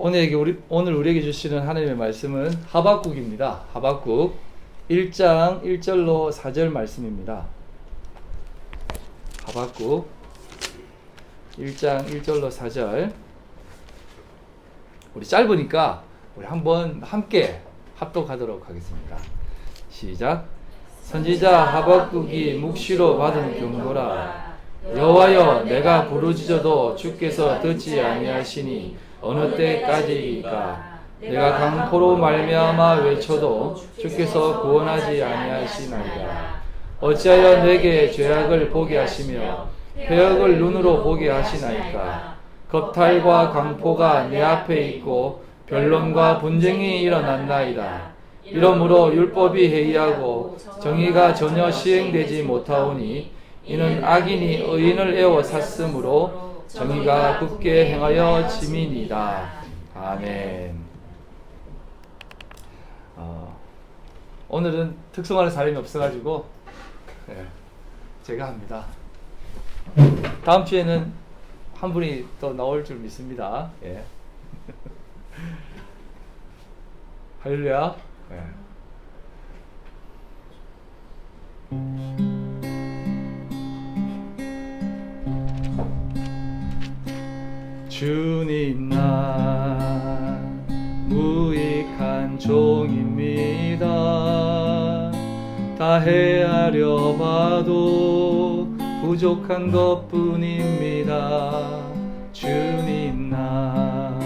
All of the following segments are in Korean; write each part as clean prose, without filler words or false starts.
오늘 우리에게 주시는 하나님의 말씀은 하박국입니다. 하박국 1장 1절로 4절 말씀입니다. 하박국 1장 1절로 4절. 우리 짧으니까 우리 한번 함께 합독하도록 하겠습니다. 시작. 선지자 하박국이 묵시로 받은 경고라. 여호와여, 내가 부르짖어도 주께서 듣지 아니하시니 어느 때까지이까? 내가 강포로 말미암아 외쳐도 주께서 구원하지 아니하시나이다. 어찌하여 내게 죄악을 보게 하시며 패역을 눈으로 보게 하시나이까? 겁탈과 강포가 내 앞에 있고 변론과 분쟁이 일어났나이다. 이러므로 율법이 해이하고 정의가 전혀 시행되지 못하오니 이는 악인이 의인을 에워 샀으므로 정의가 굳게 행하여 짐이니이다. 아멘. 오늘은 특송하는 사람이 없어가지고 제가 합니다. 다음 주에는 한 분이 또 나올 줄 믿습니다. 예. 할렐루야. 예. 주님, 나 무익한 종입니다. 다 헤아려 봐도 부족한 것뿐입니다. 주님, 나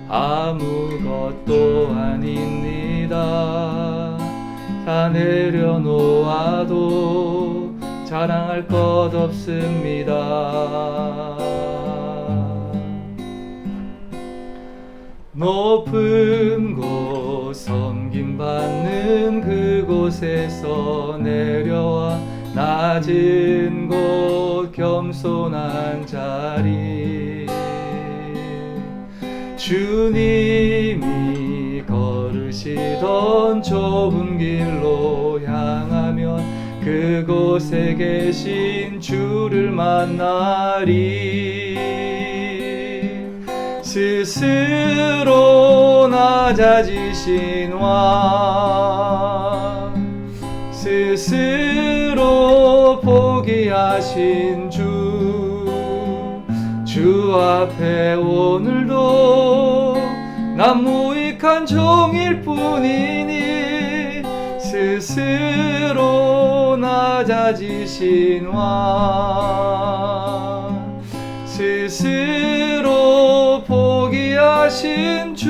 아무것도 아닙니다. 다 내려놓아도 자랑할 것 없습니다. 높은 곳 섬김받는 그곳에서 내려와 낮은 곳 겸손한 자리, 주님이 걸으시던 좁은 길로 향하면 그곳에 계신 주를 만나리. 스스로 낮아지신 왕, 스스로 포기하신 주 앞에 오늘도 난 무익한 종일 뿐이니 스스로 낮아지신 왕, 스스로 포기하신 주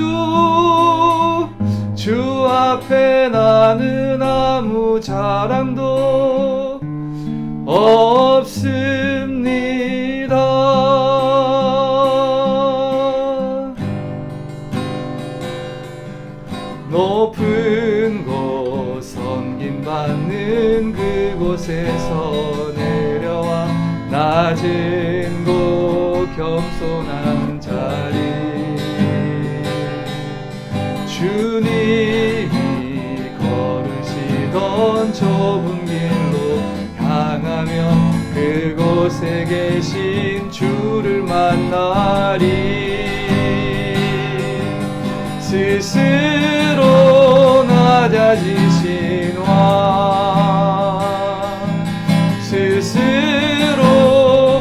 앞에 나는 아무 자랑도 없습니다. 높은 곳 섬김받는 그곳에서 내려와 낮은 곳 겸손한 자리, 주님이 걸으시던 좁은 길로 향하면 그곳에 계신 주를 만나리. 스스로 낮아지신 왕, 스스로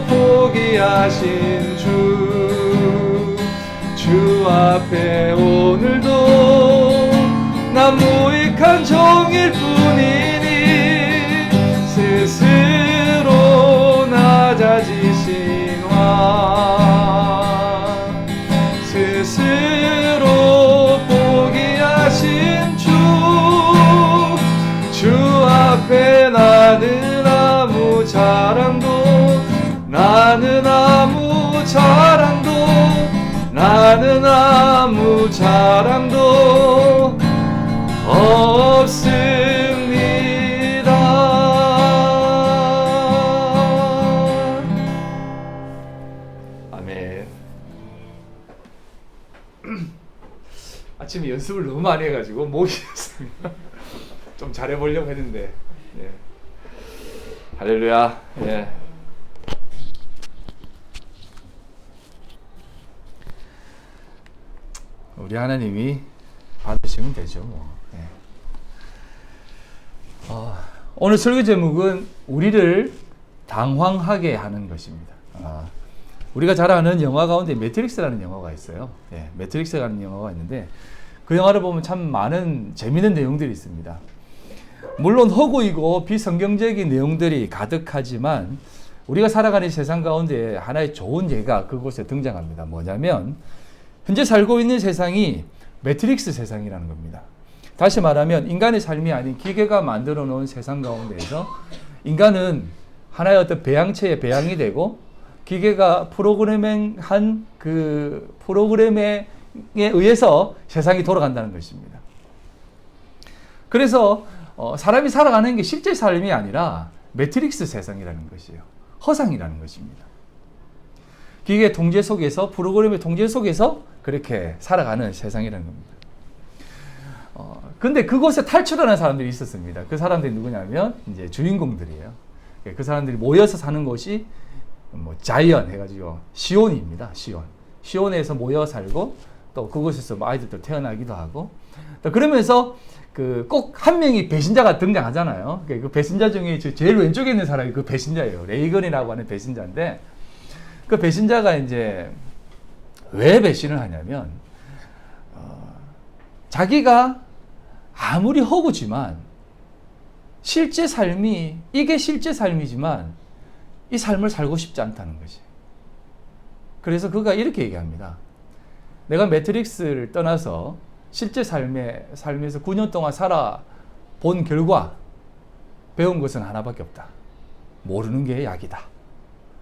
포기하신 주 앞에 오늘도 난 무익한 종일 뿐이니 스스로 낮아지신 왕, 스스로 포기하신 주 앞에 나는 아무 자랑도 없습니다. 아멘. 아침에 연습을 너무 많이 해가지고 목이 졌습니다. 좀 잘해보려고 했는데. 예. 할렐루야. 예. 우리 하나님이 받으시면 되죠. 뭐. 네. 오늘 설교 제목은 우리를 당황하게 하는 것입니다. 우리가 잘 아는 영화 가운데 매트릭스라는 영화가 있어요. 예, 매트릭스라는 영화가 있는데 그 영화를 보면 참 많은 재미있는 내용들이 있습니다. 물론 허구이고 비성경적인 내용들이 가득하지만 우리가 살아가는 세상 가운데 하나의 좋은 예가 그곳에 등장합니다. 뭐냐면 현재 살고 있는 세상이 매트릭스 세상이라는 겁니다. 다시 말하면 인간의 삶이 아닌 기계가 만들어 놓은 세상 가운데에서 인간은 하나의 어떤 배양체에 배양이 되고 기계가 프로그래밍한 그 프로그램에 의해서 세상이 돌아간다는 것입니다. 그래서 사람이 살아가는 게 실제 삶이 아니라 매트릭스 세상이라는 것이에요. 허상이라는 것입니다. 기계 통제 속에서 프로그램의 통제 속에서 그렇게 살아가는 세상이라는 겁니다. 근데 그곳에 탈출하는 사람들이 있었습니다. 그 사람들이 누구냐면 이제 주인공들이에요. 그 사람들이 모여서 사는 곳이 뭐 자이언 해가지고 시온입니다. 시온에서 모여 살고 또 그곳에서 뭐 아이들도 태어나기도 하고 또 그러면서 그 꼭 한 명이 배신자가 등장하잖아요. 그 배신자 중에 제일 왼쪽에 있는 사람이 그 배신자예요. 레이건이라고 하는 배신자인데 그 배신자가 이제 왜 배신을 하냐면 자기가 아무리 허구지만 실제 삶이 이게 실제 삶이지만 이 삶을 살고 싶지 않다는 거지. 그래서 그가 이렇게 얘기합니다. 내가 매트릭스를 떠나서 실제 삶에서 9년 동안 살아본 결과 배운 것은 하나밖에 없다. 모르는 게 약이다.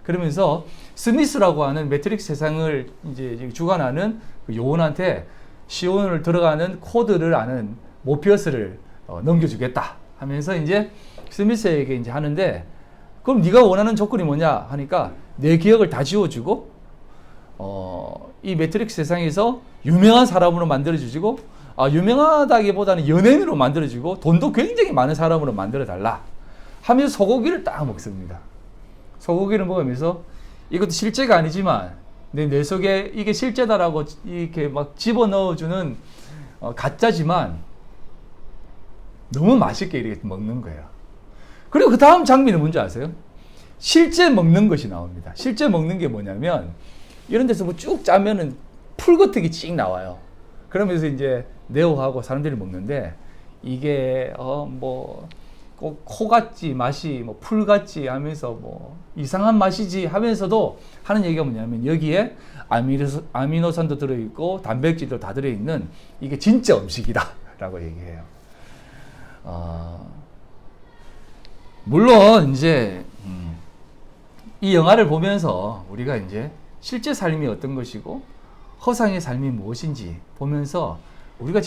그러면서 스미스라고 하는 매트릭스 세상을 이제 주관하는 그 요원한테 시온을 들어가는 코드를 아는 모피어스를 넘겨주겠다 하면서 이제 스미스에게 이제 하는데 그럼 네가 원하는 조건이 뭐냐 하니까 내 기억을 다 지워주고 이 매트릭스 세상에서 유명한 사람으로 만들어주시고 유명하다기보다는 연예인으로 만들어주고 돈도 굉장히 많은 사람으로 만들어달라 하면서 소고기를 딱 먹습니다. 소고기를 먹으면서 이것도 실제가 아니지만 내 속에 이게 실제다라고 이렇게 막 집어넣어주는 가짜지만 너무 맛있게 이렇게 먹는 거예요. 그리고 그 다음 장면은 뭔지 아세요? 실제 먹는 것이 나옵니다. 실제 먹는 게 뭐냐면 이런 데서 뭐 쭉 짜면은 풀 같은 게 씩 나와요. 그러면서 이제 네오하고 사람들이 먹는데 이게 뭐 꼭 코 같지 맛이 뭐 풀 같지 하면서 뭐 이상한 맛이지 하면서도 하는 얘기가 뭐냐면 여기에 아미노산도 들어있고 단백질도 다 들어있는 이게 진짜 음식이다 라고 얘기해요. 물론 이제 이 영화를 보면서 우리가 이제 실제 삶이 어떤 것이고 허상의 삶이 무엇인지 보면서 우리가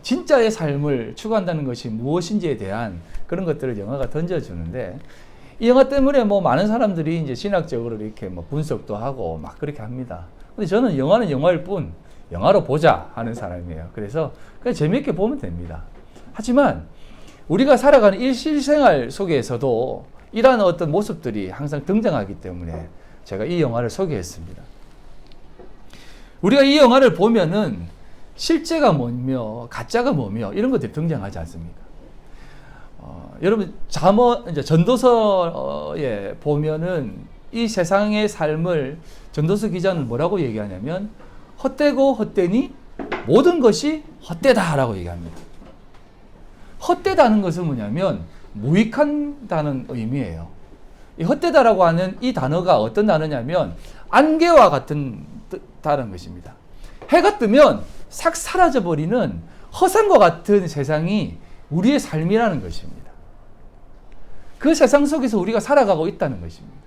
진짜의 삶을 추구한다는 것이 무엇인지에 대한 그런 것들을 영화가 던져주는데 이 영화 때문에 뭐 많은 사람들이 이제 신학적으로 이렇게 뭐 분석도 하고 막 그렇게 합니다. 근데 저는 영화는 영화일 뿐 영화로 보자 하는 사람이에요. 그래서 그냥 재미있게 보면 됩니다. 하지만 우리가 살아가는 일실생활 속에서도 이러한 어떤 모습들이 항상 등장하기 때문에 제가 이 영화를 소개했습니다. 우리가 이 영화를 보면은 실제가 뭐며 가짜가 뭐며 이런 것들이 등장하지 않습니까? 여러분 전도서에 보면은 이 세상의 삶을 전도서 기자는 뭐라고 얘기하냐면 헛되고 헛되니 모든 것이 헛되다라고 얘기합니다. 헛되다는 것은 뭐냐면 무익한다는 의미예요. 이 헛되다라고 하는 이 단어가 어떤 단어냐면 안개와 같은 다른 것입니다. 해가 뜨면 싹 사라져버리는 허상과 같은 세상이 우리의 삶이라는 것입니다. 그 세상 속에서 우리가 살아가고 있다는 것입니다.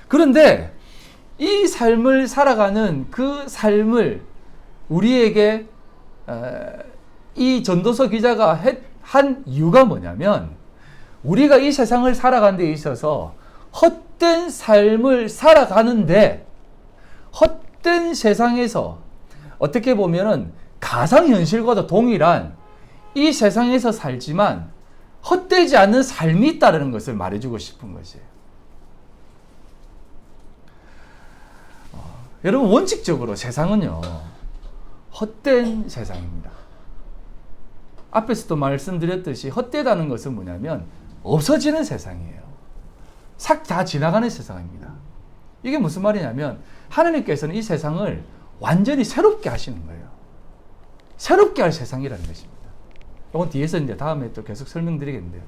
그런데 이 삶을 살아가는 그 삶을 우리에게 이 전도서 기자가 한 이유가 뭐냐면 우리가 이 세상을 살아가는 데 있어서 헛된 삶을 살아가는데 헛된 세상에서 어떻게 보면은 가상현실과도 동일한 이 세상에서 살지만 헛되지 않는 삶이 있다는 것을 말해주고 싶은 것이에요. 여러분 원칙적으로 세상은요 헛된 세상입니다. 앞에서도 말씀드렸듯이 헛되다는 것은 뭐냐면 없어지는 세상이에요. 싹 다 지나가는 세상입니다. 이게 무슨 말이냐면 하나님께서는 이 세상을 완전히 새롭게 하시는 거예요. 새롭게 할 세상이라는 것입니다. 이건 뒤에서 이제 다음에 또 계속 설명드리겠는데요.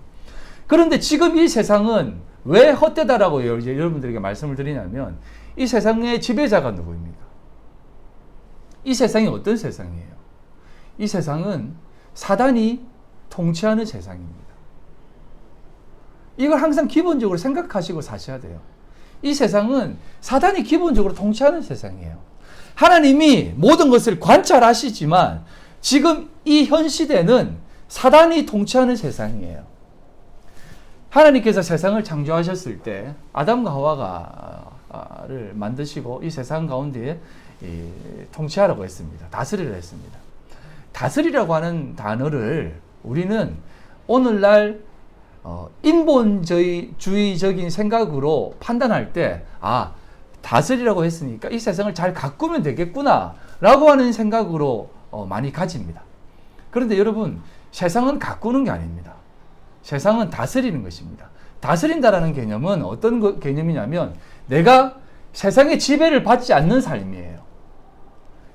그런데 지금 이 세상은 왜 헛되다라고 여러분들에게 말씀을 드리냐면 이 세상의 지배자가 누구입니까? 이 세상이 어떤 세상이에요? 이 세상은 사단이 통치하는 세상입니다. 이걸 항상 기본적으로 생각하시고 사셔야 돼요. 이 세상은 사단이 기본적으로 통치하는 세상이에요. 하나님이 모든 것을 관찰하시지만 지금 이 현 시대는 사단이 통치하는 세상이에요. 하나님께서 세상을 창조하셨을 때 아담과 하와를 만드시고 이 세상 가운데 통치하라고 했습니다. 다스리라 했습니다. 다스리라고 하는 단어를 우리는 오늘날 인본주의적인 생각으로 판단할 때 다스리라고 했으니까 이 세상을 잘 가꾸면 되겠구나 라고 하는 생각으로 많이 가집니다. 그런데 여러분 세상은 가꾸는 게 아닙니다. 세상은 다스리는 것입니다. 다스린다라는 개념은 어떤 개념이냐면 내가 세상의 지배를 받지 않는 삶이에요.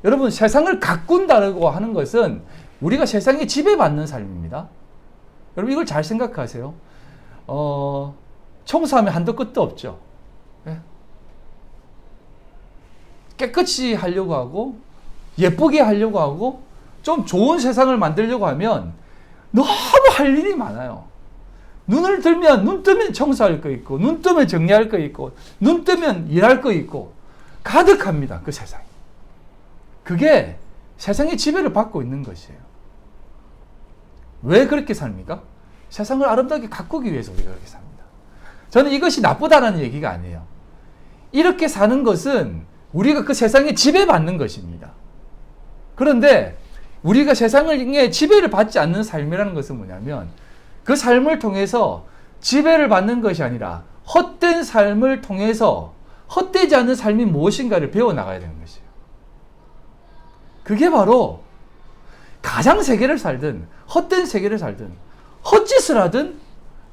여러분 세상을 가꾼다고 하는 것은 우리가 세상에 지배받는 삶입니다. 여러분 이걸 잘 생각하세요. 청소하면 한도 끝도 없죠. 네? 깨끗이 하려고 하고 예쁘게 하려고 하고 좀 좋은 세상을 만들려고 하면 너무 할 일이 많아요. 눈을 들면 눈 뜨면 청소할 거 있고 눈 뜨면 정리할 거 있고 눈 뜨면 일할 거 있고 가득합니다. 그 세상이. 그게 세상의 지배를 받고 있는 것이에요. 왜 그렇게 삽니까? 세상을 아름답게 가꾸기 위해서 우리가 그렇게 삽니다. 저는 이것이 나쁘다는 얘기가 아니에요. 이렇게 사는 것은 우리가 그 세상에 지배받는 것입니다. 그런데 우리가 세상에 지배를 받지 않는 삶이라는 것은 뭐냐면 그 삶을 통해서 지배를 받는 것이 아니라 헛된 삶을 통해서 헛되지 않은 삶이 무엇인가를 배워나가야 되는 것이에요. 그게 바로 가상 세계를 살든 헛된 세계를 살든 헛짓을 하든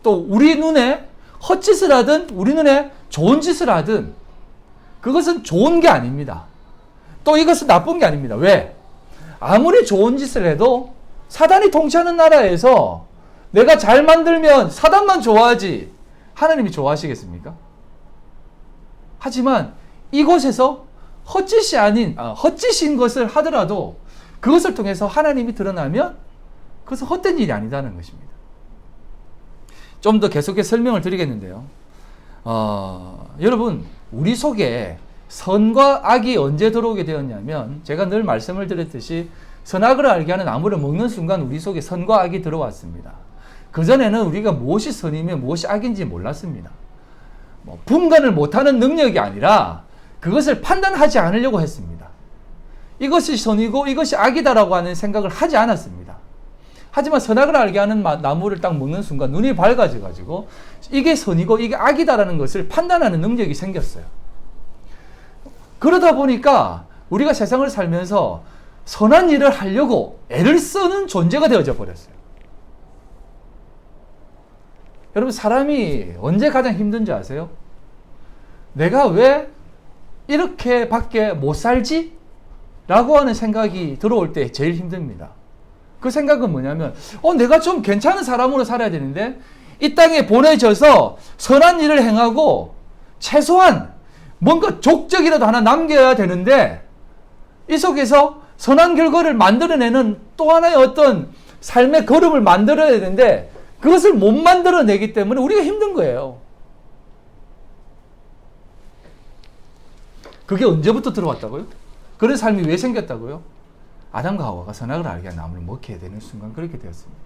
또 우리 눈에 헛짓을 하든 우리 눈에 좋은 짓을 하든 그것은 좋은 게 아닙니다. 또 이것은 나쁜 게 아닙니다. 왜? 아무리 좋은 짓을 해도 사단이 통치하는 나라에서 내가 잘 만들면 사단만 좋아하지 하나님이 좋아하시겠습니까? 하지만 이곳에서 헛짓이 아닌 헛짓인 것을 하더라도 그것을 통해서 하나님이 드러나면 그것은 헛된 일이 아니다는 것입니다. 좀 더 계속해서 설명을 드리겠는데요. 여러분 우리 속에 선과 악이 언제 들어오게 되었냐면 제가 늘 말씀을 드렸듯이 선악을 알게 하는 나무를 먹는 순간 우리 속에 선과 악이 들어왔습니다. 그전에는 우리가 무엇이 선이며 무엇이 악인지 몰랐습니다. 분간을 못하는 능력이 아니라 그것을 판단하지 않으려고 했습니다. 이것이 선이고 이것이 악이다라고 하는 생각을 하지 않았습니다. 하지만 선악을 알게 하는 나무를 딱 먹는 순간 눈이 밝아져가지고 이게 선이고 이게 악이다라는 것을 판단하는 능력이 생겼어요. 그러다 보니까 우리가 세상을 살면서 선한 일을 하려고 애를 쓰는 존재가 되어져 버렸어요. 여러분 사람이 언제 가장 힘든지 아세요? 내가 왜 이렇게 밖에 못 살지? 라고 하는 생각이 들어올 때 제일 힘듭니다. 그 생각은 뭐냐면 내가 좀 괜찮은 사람으로 살아야 되는데 이 땅에 보내져서 선한 일을 행하고 최소한 뭔가 족적이라도 하나 남겨야 되는데 이 속에서 선한 결과를 만들어내는 또 하나의 어떤 삶의 걸음을 만들어야 되는데 그것을 못 만들어내기 때문에 우리가 힘든 거예요. 그게 언제부터 들어왔다고요? 그런 삶이 왜 생겼다고요? 아담과 하와가 선악을 알게 한 나무를 먹게 되는 순간 그렇게 되었습니다.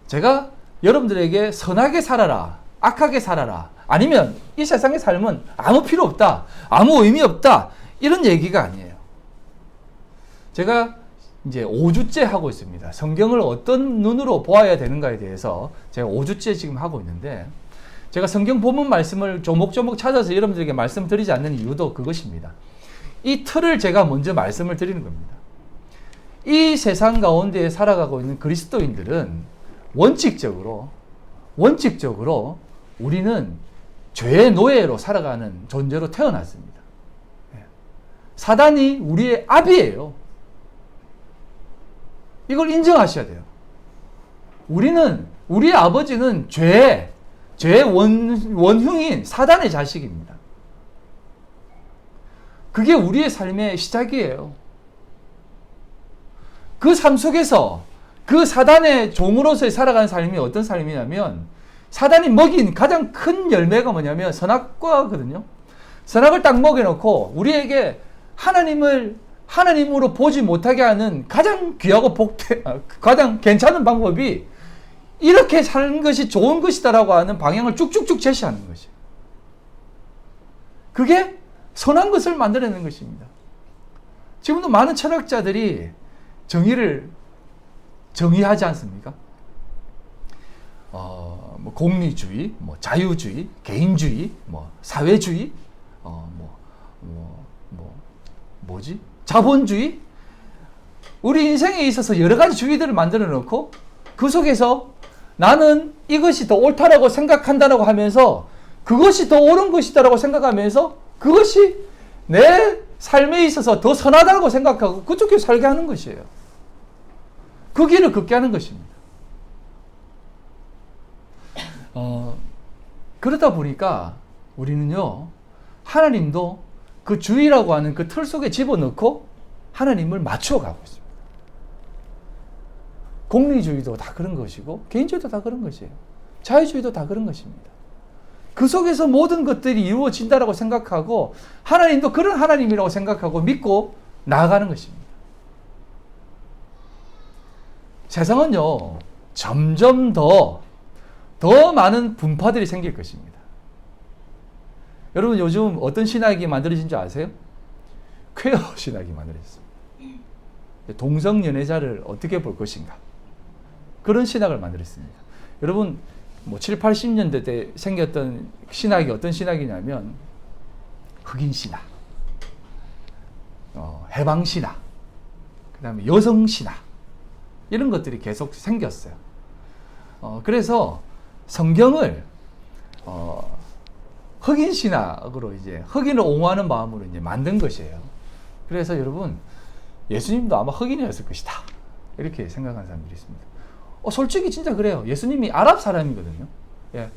제가 여러분들에게 선하게 살아라, 악하게 살아라, 아니면 이 세상의 삶은 아무 필요 없다, 아무 의미 없다, 이런 얘기가 아니에요. 제가 이제 5주째 하고 있습니다. 성경을 어떤 눈으로 보아야 되는가에 대해서 제가 5주째 지금 하고 있는데 제가 성경 본문 말씀을 조목조목 찾아서 여러분들에게 말씀드리지 않는 이유도 그것입니다. 이 틀을 제가 먼저 말씀을 드리는 겁니다. 이 세상 가운데 살아가고 있는 그리스도인들은 원칙적으로 우리는 죄의 노예로 살아가는 존재로 태어났습니다. 사단이 우리의 아비예요. 이걸 인정하셔야 돼요. 우리의 아버지는 죄의 원흉인 사단의 자식입니다. 그게 우리의 삶의 시작이에요. 그 삶 속에서 그 사단의 종으로서 살아가는 삶이 어떤 삶이냐면, 사단이 먹인 가장 큰 열매가 뭐냐면 선악과거든요. 선악을 딱 먹여놓고 우리에게 하나님으로 보지 못하게 하는 가장 귀하고 가장 괜찮은 방법이 이렇게 사는 것이 좋은 것이다라고 하는 방향을 쭉쭉쭉 제시하는 것이에요. 그게 선한 것을 만들어내는 것입니다. 지금도 많은 철학자들이 정의하지 않습니까? 뭐 공리주의, 뭐 자유주의, 개인주의, 뭐 사회주의, 자본주의. 우리 인생에 있어서 여러 가지 주의들을 만들어 놓고 그 속에서 나는 이것이 더 옳다라고 생각한다라고 하면서 그것이 더 옳은 것이다라고 생각하면서 그것이 내 삶에 있어서 더 선하다고 생각하고 그쪽에 살게 하는 것이에요. 그 길을 걷게 하는 것입니다. 그러다 보니까 우리는요, 하나님도 그 주의라고 하는 그 틀 속에 집어넣고 하나님을 맞춰가고 있습니다. 공리주의도 다 그런 것이고, 개인주의도 다 그런 것이에요. 자유주의도 다 그런 것입니다. 그 속에서 모든 것들이 이루어진다라고 생각하고, 하나님도 그런 하나님이라고 생각하고 믿고 나아가는 것입니다. 세상은요, 점점 더 많은 분파들이 생길 것입니다. 여러분, 요즘 어떤 신학이 만들어진 줄 아세요? 퀘어 신학이 만들어졌습니다. 동성연애자를 어떻게 볼 것인가, 그런 신학을 만들었습니다. 여러분, 뭐 7, 80년대 때 생겼던 신학이 어떤 신학이냐면 흑인신학, 해방신학, 그 다음에 여성신학, 이런 것들이 계속 생겼어요. 그래서 성경을 흑인 신학으로 이제 흑인을 옹호하는 마음으로 이제 만든 것이에요. 그래서 여러분, 예수님도 아마 흑인이었을 것이다, 이렇게 생각하는 사람들이 있습니다. 솔직히 진짜 그래요. 예수님이 아랍 사람이거든요. 예.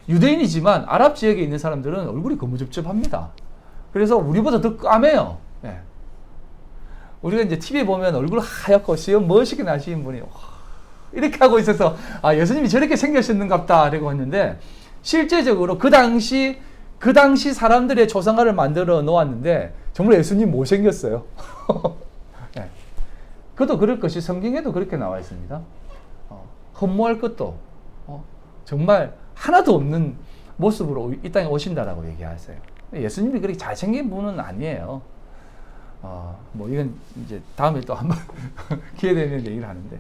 유대인이지만 아랍 지역에 있는 사람들은 얼굴이 거무접접합니다. 그래서 우리보다 더 까매요. 예. 우리가 이제 TV에 보면 얼굴 하얗고 시험 멋있게 나시는 분이 이렇게 하고 있어서 예수님이 저렇게 생겼었는갑다 라고 했는데, 실제적으로 그 당시 사람들의 조상화를 만들어 놓았는데 정말 예수님 못생겼어요. 네. 그것도 그럴 것이 성경에도 그렇게 나와 있습니다. 흠모할 것도 정말 하나도 없는 모습으로 이 땅에 오신다라고 얘기하세요. 예수님이 그렇게 잘생긴 분은 아니에요. 뭐 이건 이제 다음에 또 한번 기회 되면 얘기를 하는데,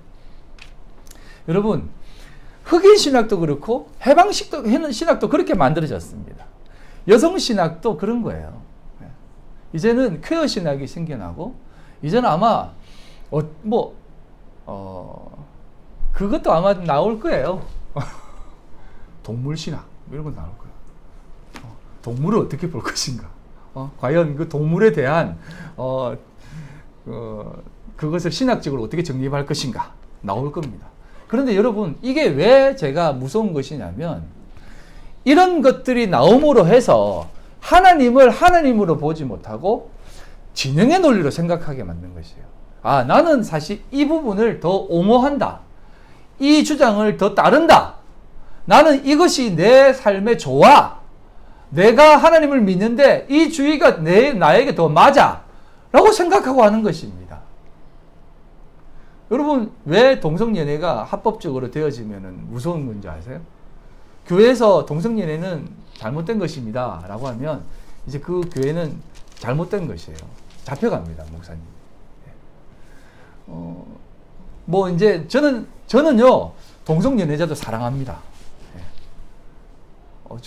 여러분, 흑인 신학도 그렇고 해방 신학도 그렇게 만들어졌습니다. 여성 신학도 그런 거예요. 이제는 퀘어 신학이 생겨나고, 이제는 아마 그것도 아마 나올 거예요. 동물 신학 이런 거 나올 거예요. 동물을 어떻게 볼 것인가? 과연 그 동물에 대한 그것을 신학적으로 어떻게 정립할 것인가 나올 겁니다. 그런데 여러분, 이게 왜 제가 무서운 것이냐면, 이런 것들이 나옴으로 해서 하나님을 하나님으로 보지 못하고 진영의 논리로 생각하게 만든 것이에요. 나는 사실 이 부분을 더 옹호한다, 이 주장을 더 따른다, 나는 이것이 내 삶에 좋아, 내가 하나님을 믿는데 이 주의가 나에게 더 맞아 라고 생각하고 하는 것입니다. 여러분, 왜 동성연애가 합법적으로 되어지면 무서운 건지 아세요? 교회에서 동성연애는 잘못된 것입니다 라고 하면 이제 그 교회는 잘못된 것이에요. 잡혀갑니다, 목사님. 뭐 이제 저는요, 동성연애자도 사랑합니다.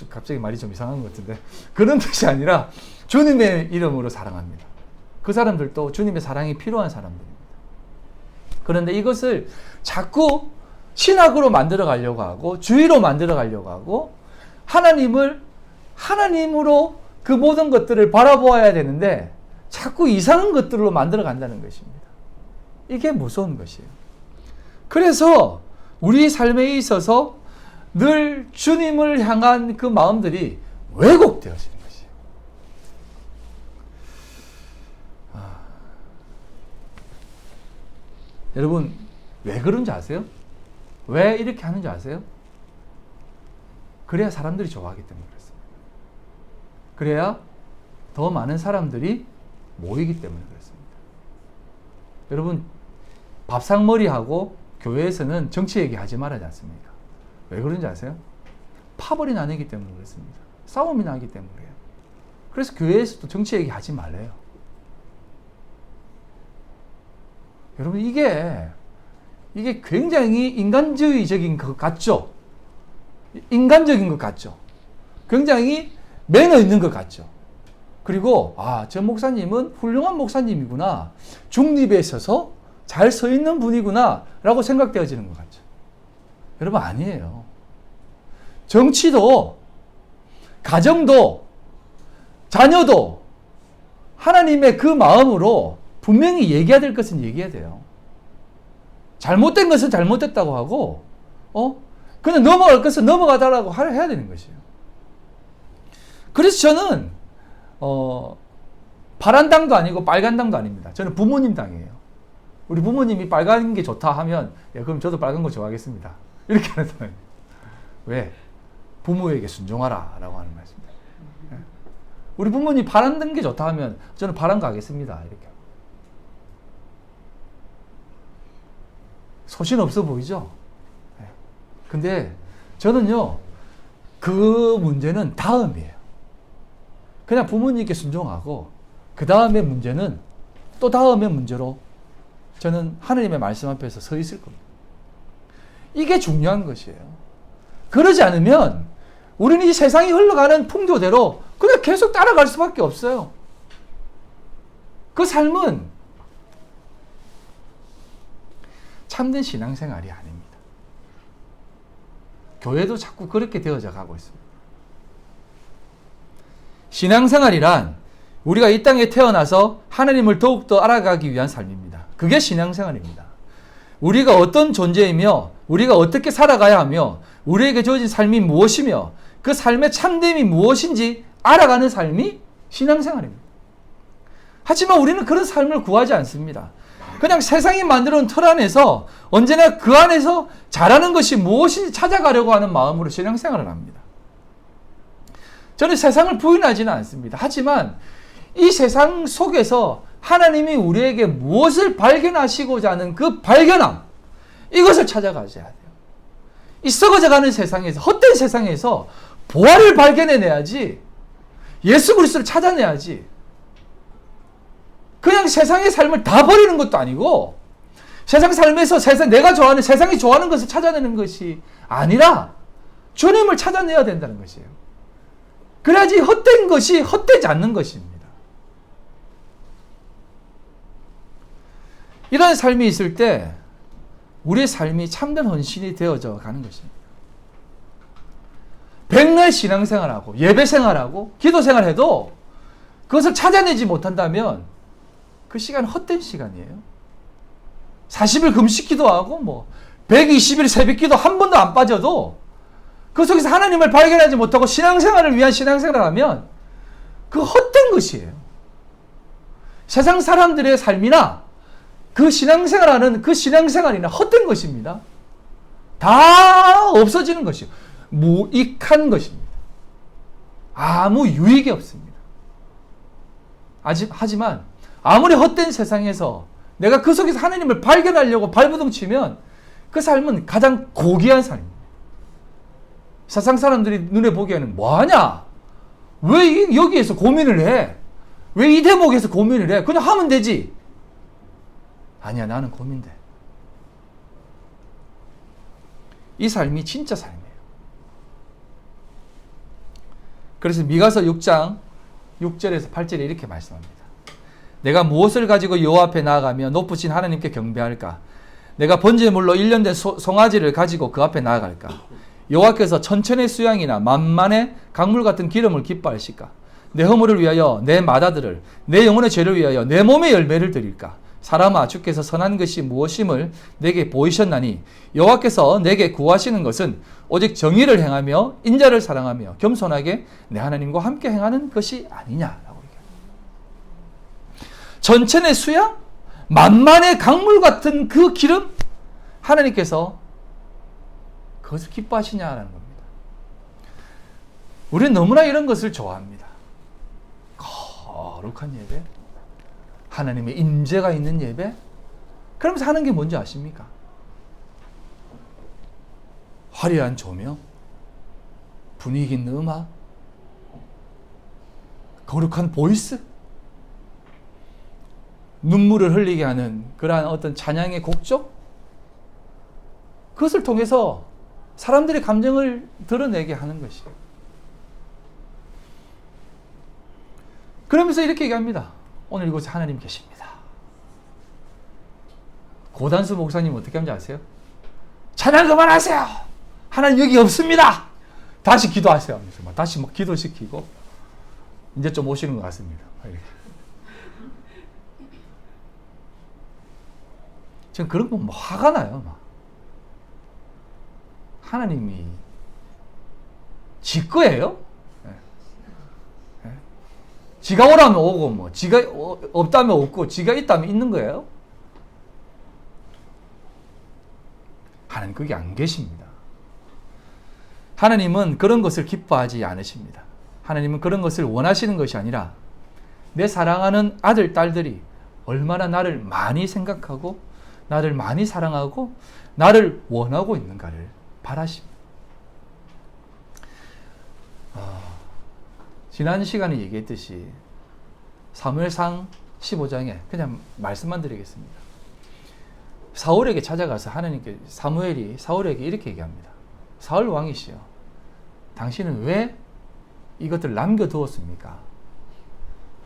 갑자기 말이 좀 이상한 것 같은데 그런 뜻이 아니라 주님의 이름으로 사랑합니다. 그 사람들도 주님의 사랑이 필요한 사람들입니다. 그런데 이것을 자꾸 신학으로 만들어 가려고 하고 주의로 만들어 가려고 하고 하나님을 하나님으로 그 모든 것들을 바라보아야 되는데 자꾸 이상한 것들로 만들어 간다는 것입니다. 이게 무서운 것이에요. 그래서 우리 삶에 있어서 늘 주님을 향한 그 마음들이 왜곡되어지는 것이에요. 여러분 왜 그런지 아세요? 왜 이렇게 하는지 아세요? 그래야 사람들이 좋아하기 때문에 그렇습니다. 그래야 더 많은 사람들이 모이기 때문에 그렇습니다. 여러분 밥상머리하고 교회에서는 정치 얘기하지 말하지 않습니까? 왜 그런지 아세요? 파벌이 나뉘기 때문에 그렇습니다. 싸움이 나기 때문에 그래요. 그래서 교회에서도 정치 얘기하지 말래요. 여러분 이게 굉장히 인간주의적인 것 같죠? 인간적인 것 같죠? 굉장히 매너 있는 것 같죠? 그리고 저 목사님은 훌륭한 목사님이구나. 중립에 있어서 잘 서 있는 분이구나 라고 생각되어지는 것 같죠. 여러분 아니에요. 정치도 가정도 자녀도 하나님의 그 마음으로 분명히 얘기해야 될 것은 얘기해야 돼요. 잘못된 것은 잘못됐다고 하고 그냥 넘어갈 것은 넘어가달라고 해야 되는 것이에요. 그래서 저는 파란 당도 아니고 빨간 당도 아닙니다. 저는 부모님 당이에요. 우리 부모님이 빨간 게 좋다 하면 그럼 저도 빨간 거 좋아하겠습니다. 이렇게 하는 사람이에요. 왜? 부모에게 순종하라 라고 하는 말씀입니다. 우리 부모님 파란 게 좋다 하면 저는 파란 거 하겠습니다. 이렇게. 소신 없어 보이죠? 근데 저는요, 그 문제는 다음이에요. 그냥 부모님께 순종하고, 그 다음에 문제는 또 다음의 문제로 저는 하나님의 말씀 앞에서 서 있을 겁니다. 이게 중요한 것이에요. 그러지 않으면 우리는 이 세상이 흘러가는 풍조대로 그냥 계속 따라갈 수밖에 없어요. 그 삶은 참된 신앙생활이 아닙니다. 교회도 자꾸 그렇게 되어져 가고 있습니다. 신앙생활이란 우리가 이 땅에 태어나서 하나님을 더욱더 알아가기 위한 삶입니다. 그게 신앙생활입니다. 우리가 어떤 존재이며 우리가 어떻게 살아가야 하며 우리에게 주어진 삶이 무엇이며 그 삶의 참됨이 무엇인지 알아가는 삶이 신앙생활입니다. 하지만 우리는 그런 삶을 구하지 않습니다. 그냥 세상이 만들어 놓은 틀 안에서 언제나 그 안에서 잘하는 것이 무엇인지 찾아가려고 하는 마음으로 신앙생활을 합니다. 저는 세상을 부인하지는 않습니다. 하지만 이 세상 속에서 하나님이 우리에게 무엇을 발견하시고자 하는 그 발견함, 이것을 찾아가야 돼요. 이 썩어져가는 세상에서, 헛된 세상에서 보화를 발견해내야지, 예수 그리스도를 찾아내야지. 그냥 세상의 삶을 다 버리는 것도 아니고 세상 삶에서 내가 좋아하는, 세상이 좋아하는 것을 찾아내는 것이 아니라 주님을 찾아내야 된다는 것이에요. 그래야지 헛된 것이 헛되지 않는 것입니다. 이런 삶이 있을 때 우리의 삶이 참된 헌신이 되어져 가는 것입니다. 백날 신앙생활하고 예배생활하고 기도생활해도 그것을 찾아내지 못한다면 그 시간은 헛된 시간이에요. 40일 금식 기도하고 120일 새벽 기도 한 번도 안 빠져도 그 속에서 하나님을 발견하지 못하고 신앙생활을 위한 신앙생활을 하면 그 헛된 것이에요. 세상 사람들의 삶이나 그 신앙생활하는 그 신앙생활이나 헛된 것입니다. 다 없어지는 것이에요. 무익한 것입니다. 아무 유익이 없습니다. 하지만 아무리 헛된 세상에서 내가 그 속에서 하나님을 발견하려고 발버둥 치면 그 삶은 가장 고귀한 삶입니다. 세상 사람들이 눈에 보기에는 뭐하냐? 왜 여기에서 고민을 해? 왜 이 대목에서 고민을 해? 그냥 하면 되지. 아니야, 나는 고민돼. 이 삶이 진짜 삶이에요. 그래서 미가서 6장 6절에서 8절에 이렇게 말씀합니다. 내가 무엇을 가지고 여호와 앞에 나아가며 높으신 하나님께 경배할까? 내가 번제물로 1년 된 송아지를 가지고 그 앞에 나아갈까? 여호와께서 천천의 수양이나 만만의 강물 같은 기름을 기뻐하실까? 내 허물을 위하여 내 마다들을, 내 영혼의 죄를 위하여 내 몸의 열매를 드릴까? 사람아, 주께서 선한 것이 무엇임을 내게 보이셨나니 여호와께서 내게 구하시는 것은 오직 정의를 행하며 인자를 사랑하며 겸손하게 내 하나님과 함께 행하는 것이 아니냐라고 얘기합니다. 전천의 수양, 만만의 강물 같은 그 기름, 하나님께서 그것을 기뻐하시냐라는 겁니다. 우리는 너무나 이런 것을 좋아합니다. 거룩한 예배, 하나님의 임재가 있는 예배, 그러면서 하는 게 뭔지 아십니까? 화려한 조명, 분위기 있는 음악, 거룩한 보이스, 눈물을 흘리게 하는 그러한 어떤 찬양의 곡조, 그것을 통해서 사람들의 감정을 드러내게 하는 것이에요. 그러면서 이렇게 얘기합니다. 오늘 이곳에 하나님 계십니다. 고단수 목사님 어떻게 하는지 아세요? 찬양 그만하세요. 하나님 여기 없습니다. 다시 기도하세요. 다시 막 기도시키고 이제 좀 오시는 것 같습니다. 지금 그런 거 뭐 화가 나요. 막. 하나님이 지 거예요? 지가 오라면 오고, 뭐, 지가 없다면 없고, 지가 있다면 있는 거예요? 하나님 거기 안 계십니다. 하나님은 그런 것을 기뻐하지 않으십니다. 하나님은 그런 것을 원하시는 것이 아니라 내 사랑하는 아들, 딸들이 얼마나 나를 많이 생각하고 나를 많이 사랑하고 나를 원하고 있는가를 바라십니다. 지난 시간에 얘기했듯이 사무엘상 15장에 그냥 말씀만 드리겠습니다. 사울에게 찾아가서 하나님께 사무엘이 사울에게 이렇게 얘기합니다. 사울 왕이시여, 당신은 왜 이것들을 남겨두었습니까?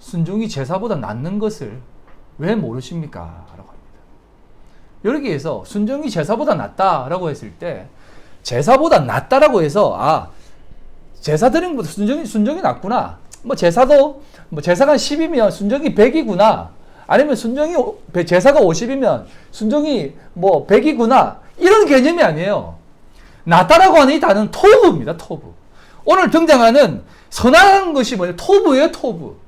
순종이 제사보다 낫는 것을 왜 모르십니까? 라고 합니다. 여기에서 순종이 제사보다 낫다라고 했을 때 제사보다 낫다라고 해서 제사 드리는 것보다 순종이 낫구나. 뭐 제사도 뭐 제사가 10이면 순종이 100이구나. 아니면 제사가 50이면 순종이 뭐 100이구나. 이런 개념이 아니에요. 낫다라고 하는 이 단어는 토부입니다. 토부. 오늘 등장하는 선한 것이 뭐냐? 토부예요. 토부.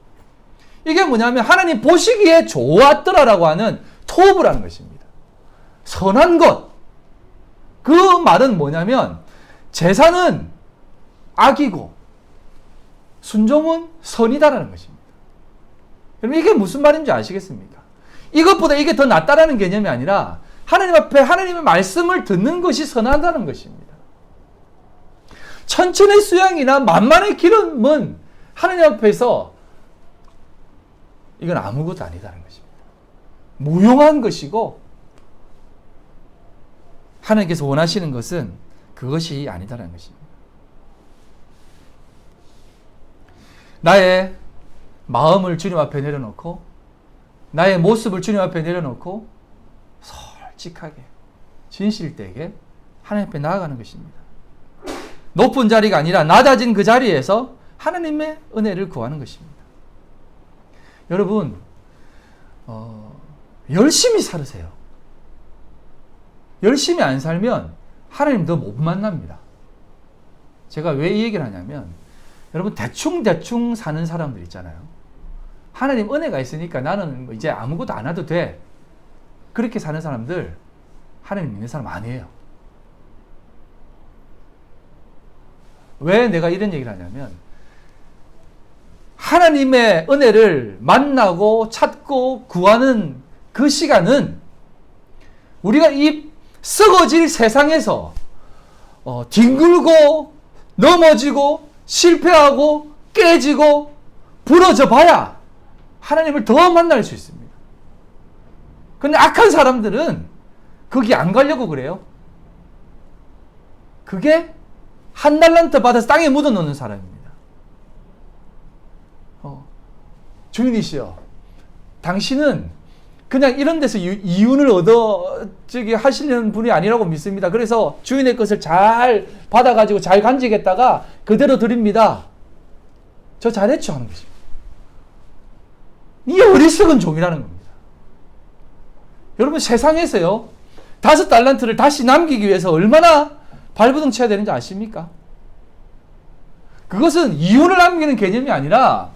이게 뭐냐면 하나님 보시기에 좋았더라라고 하는 토부라는 것입니다. 선한 것. 그 말은 뭐냐면 제사는 악이고 순종은 선이다라는 것입니다. 여러분 이게 무슨 말인지 아시겠습니까? 이것보다 이게 더 낫다라는 개념이 아니라 하나님 앞에 하나님의 말씀을 듣는 것이 선하다는 것입니다. 천천의 수양이나 만만의 기름은 하나님 앞에서 이건 아무것도 아니다는 것입니다. 무용한 것이고 하나님께서 원하시는 것은 그것이 아니다라는 것입니다. 나의 마음을 주님 앞에 내려놓고 나의 모습을 주님 앞에 내려놓고 솔직하게 진실되게 하나님 앞에 나아가는 것입니다. 높은 자리가 아니라 낮아진 그 자리에서 하나님의 은혜를 구하는 것입니다. 여러분 열심히 살으세요. 열심히 안 살면 하나님 더 못 만납니다. 제가 왜 이 얘기를 하냐면 여러분 대충 사는 사람들 있잖아요. 하나님 은혜가 있으니까 나는 이제 아무것도 안 해도 돼. 그렇게 사는 사람들 하나님 믿는 사람 아니에요. 왜 내가 이런 얘기를 하냐면 하나님의 은혜를 만나고 찾고 구하는 그 시간은 우리가 이 썩어질 세상에서 뒹굴고 넘어지고 실패하고 깨지고 부러져 봐야 하나님을 더 만날 수 있습니다. 근데 악한 사람들은 거기 안 가려고 그래요. 그게 한 달란트 받아서 땅에 묻어놓는 사람입니다. 주인이시여, 당신은 그냥 이런 데서 이윤을 얻어 하시는 분이 아니라고 믿습니다. 그래서 주인의 것을 잘 받아가지고 잘 간직했다가 그대로 드립니다. 저 잘했죠 하는 거죠. 이 어리석은 종이라는 겁니다. 여러분, 세상에서요 5달란트를 다시 남기기 위해서 얼마나 발버둥 쳐야 되는지 아십니까? 그것은 이윤을 남기는 개념이 아니라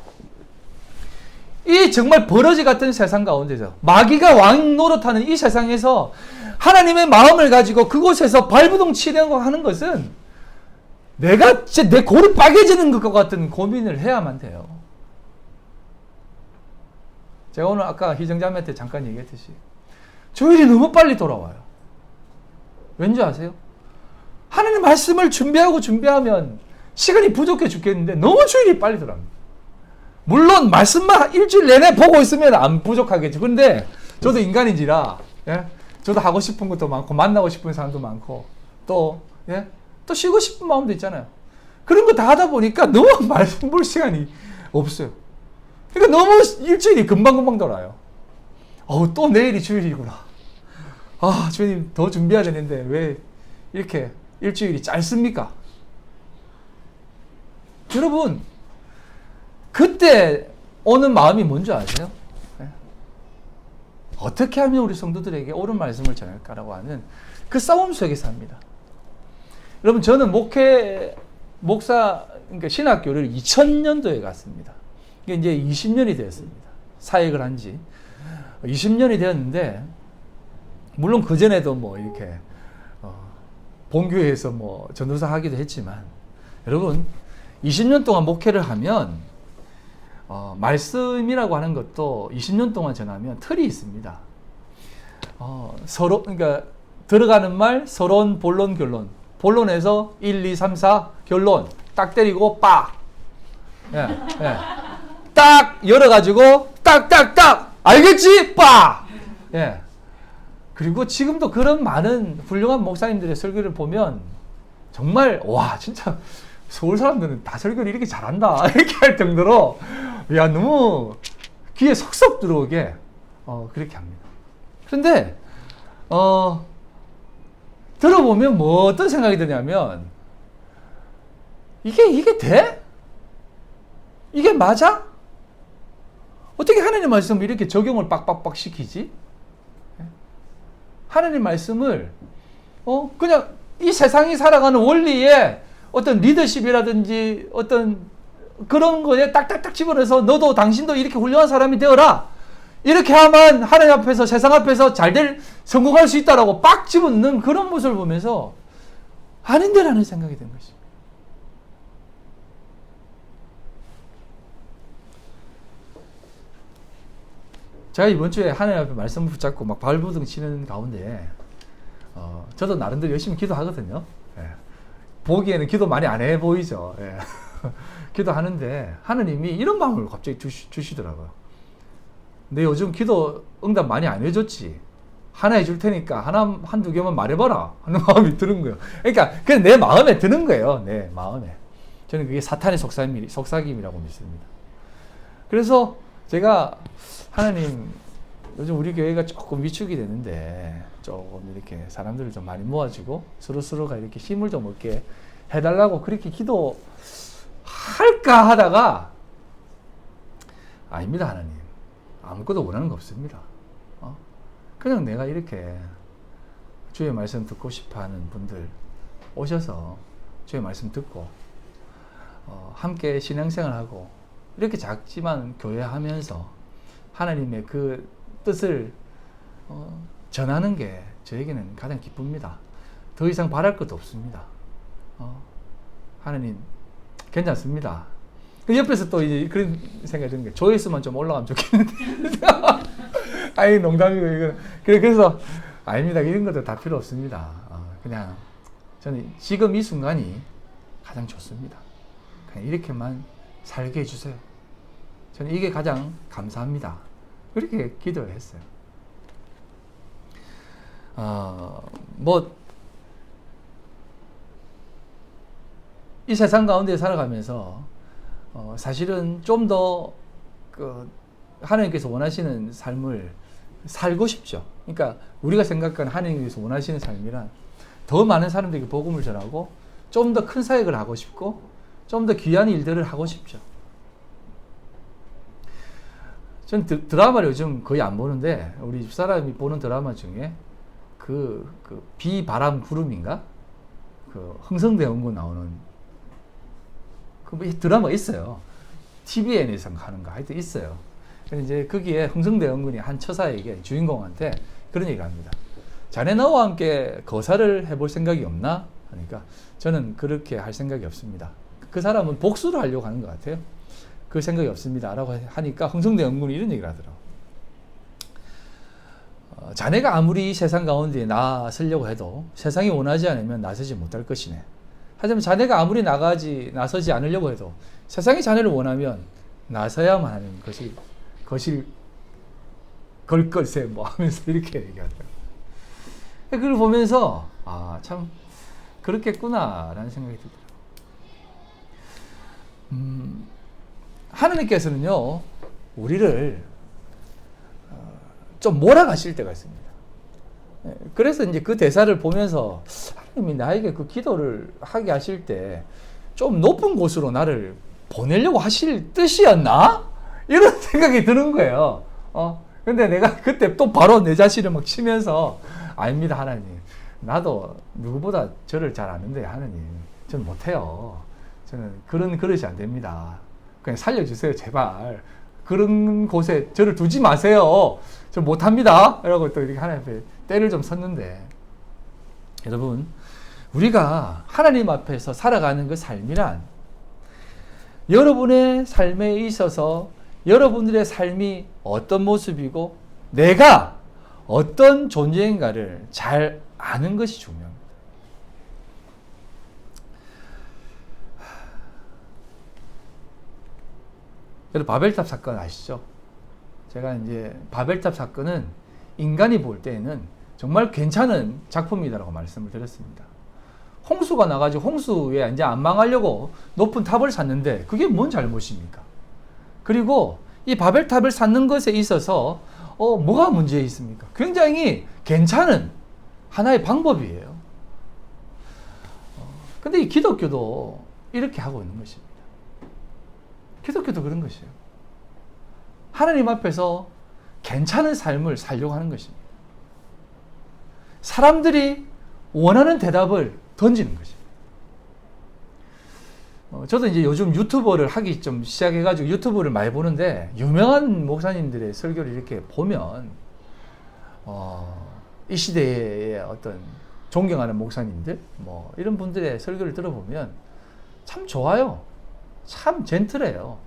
이 정말 버러지 같은 세상 가운데서 마귀가 왕 노릇하는 이 세상에서 하나님의 마음을 가지고 그곳에서 발버둥 치려고 하는 것은 내가 진짜 내 골이 빠개지는 것과 같은 고민을 해야만 돼요. 제가 오늘 아까 희정자매한테 잠깐 얘기했듯이 주일이 너무 빨리 돌아와요. 왠지 아세요? 하나님 말씀을 준비하면 시간이 부족해 죽겠는데 너무 주일이 빨리 돌아옵니다. 물론 말씀만 일주일 내내 보고 있으면 안 부족하겠죠. 그런데 저도 인간인지라, 예? 저도 하고 싶은 것도 많고 만나고 싶은 사람도 많고 또 쉬고 싶은 마음도 있잖아요. 그런 거 다 하다 보니까 너무 말씀 볼 시간이 없어요. 그러니까 너무 일주일이 금방금방 돌아요. 또 내일이 주일이구나. 주님 더 준비해야 되는데 왜 이렇게 일주일이 짧습니까? 여러분, 그때 오는 마음이 뭔지 아세요? 어떻게 하면 우리 성도들에게 옳은 말씀을 전할까라고 하는 그 싸움 속에서 합니다. 여러분, 저는 목사, 그러니까 신학교를 2000년도에 갔습니다. 이게 이제 20년이 되었습니다. 사역을 한 지 20년이 되었는데, 물론 그전에도 뭐 이렇게, 본교회에서 뭐 전도사 하기도 했지만, 여러분, 20년 동안 목회를 하면, 말씀이라고 하는 것도 20년 동안 전하면 틀이 있습니다. 그러니까, 들어가는 말, 서론, 본론, 결론. 본론에서 1, 2, 3, 4, 결론. 딱 때리고, 빡! 예. 딱 열어가지고, 딱! 알겠지? 빡! 예. 그리고 지금도 그런 많은 훌륭한 목사님들의 설교를 보면, 정말, 와, 진짜, 서울 사람들은 다 설교를 이렇게 잘한다. 이렇게 할 정도로, 야, 너무 귀에 속속 들어오게, 그렇게 합니다. 그런데, 들어보면 뭐 어떤 생각이 드냐면, 이게 돼? 이게 맞아? 어떻게 하나님 말씀을 이렇게 적용을 빡빡빡 시키지? 하나님 말씀을, 그냥 이 세상이 살아가는 원리에 어떤 리더십이라든지 어떤 그런 거에 딱딱딱 집어넣어서 너도 당신도 이렇게 훌륭한 사람이 되어라. 이렇게 하면 하나님 앞에서 세상 앞에서 성공할 수 있다라고 빡 집어넣는 그런 모습을 보면서 아닌데라는 생각이 든 것입니다. 제가 이번 주에 하나님 앞에 말씀을 붙잡고 막 발버둥 치는 가운데 저도 나름대로 열심히 기도하거든요. 예. 보기에는 기도 많이 안 해 보이죠. 예. 기도하는데 하나님이 이런 마음을 갑자기 주시더라고요. 너 요즘 기도 응답 많이 안 해줬지? 하나 해줄 테니까 한두 개만 말해봐라 하는 마음이 드는 거예요. 그러니까 그냥 내 마음에 드는 거예요. 내 마음에. 저는 그게 사탄의 속삭임이라고 믿습니다. 그래서 제가 하나님, 요즘 우리 교회가 조금 위축이 되는데 조금 이렇게 사람들을 좀 많이 모아주고 서로가 이렇게 힘을 좀 얻게 해달라고 그렇게 기도할까 하다가, 아닙니다. 하나님, 아무것도 원하는 거 없습니다. 그냥 내가 이렇게 주의 말씀 듣고 싶어하는 분들 오셔서 주의 말씀 듣고 함께 신앙생활하고 이렇게 작지만 교회하면서 하나님의 그 뜻을 전하는 게 저에게는 가장 기쁩니다. 더 이상 바랄 것도 없습니다. 하나님 괜찮습니다. 그 옆에서 또 이제 그런 생각이 드는 게, 조회수만 좀 올라가면 좋겠는데. 아니, 농담이고, 이거. 그래서, 아닙니다. 이런 것도 다 필요 없습니다. 그냥, 저는 지금 이 순간이 가장 좋습니다. 그냥 이렇게만 살게 해주세요. 저는 이게 가장 감사합니다. 그렇게 기도를 했어요. 이 세상 가운데 살아가면서, 사실은 좀 더 하나님께서 원하시는 삶을 살고 싶죠. 그러니까 우리가 생각하는 하나님께서 원하시는 삶이란 더 많은 사람들에게 복음을 전하고 좀 더 큰 사역을 하고 싶고 좀 더 귀한 일들을 하고 싶죠. 전 드라마를 요즘 거의 안 보는데 우리 집사람이 보는 드라마 중에 그 비바람 구름인가? 그 흥성대원군 나오는 그 드라마가 있어요. TVN에서 하는 거 하여튼 있어요. 근데 이제 거기에 흥성대원군이 한 처사에게 주인공한테 그런 얘기를 합니다. 자네 나와 함께 거사를 해볼 생각이 없나? 그러니까 저는 그렇게 할 생각이 없습니다. 그 사람은 복수를 하려고 하는 것 같아요. 그 생각이 없습니다. 라고 하니까 흥성대원군이 이런 얘기를 하더라고요. 자네가 아무리 세상 가운데 나서려고 해도 세상이 원하지 않으면 나서지 못할 것이네. 하지만 자네가 아무리 나서지 않으려고 해도 세상이 자네를 원하면 나서야만 하는 것이 걸걸세 뭐 하면서 이렇게 얘기하더라고요. 그걸 보면서 참 그렇겠구나라는 생각이 들더라고요. 하나님께서는요 우리를 좀 몰아가실 때가 있습니다. 그래서 이제 그 대사를 보면서 하나님이 나에게 그 기도를 하게 하실 때 좀 높은 곳으로 나를 보내려고 하실 뜻이었나? 이런 생각이 드는 거예요. 근데 내가 그때 또 바로 내 자신을 막 치면서 아닙니다 하나님. 나도 누구보다 저를 잘 아는데 하나님 저는 못해요. 저는 그런 그릇이 안 됩니다. 그냥 살려주세요 제발. 그런 곳에 저를 두지 마세요. 저 못합니다. 라고 또 이렇게 하나님 앞에 때를 좀 섰는데 여러분 우리가 하나님 앞에서 살아가는 그 삶이란 여러분의 삶에 있어서 여러분들의 삶이 어떤 모습이고 내가 어떤 존재인가를 잘 아는 것이 중요합니다. 여러분 바벨탑 사건 아시죠? 제가 이제 바벨탑 사건은 인간이 볼 때에는 정말 괜찮은 작품이다라고 말씀을 드렸습니다. 홍수가 나가지고 홍수에 이제 안 망하려고 높은 탑을 샀는데 그게 뭔 잘못입니까? 그리고 이 바벨탑을 쌓는 것에 있어서 뭐가 문제 있습니까? 굉장히 괜찮은 하나의 방법이에요. 근데 이 기독교도 이렇게 하고 있는 것입니다. 기독교도 그런 것이에요. 하나님 앞에서 괜찮은 삶을 살려고 하는 것입니다. 사람들이 원하는 대답을 던지는 것입니다. 저도 이제 요즘 유튜버를 하기 좀 시작해가지고 유튜브를 많이 보는데 유명한 목사님들의 설교를 이렇게 보면 이 시대의 어떤 존경하는 목사님들 뭐 이런 분들의 설교를 들어보면 참 좋아요. 참 젠틀해요.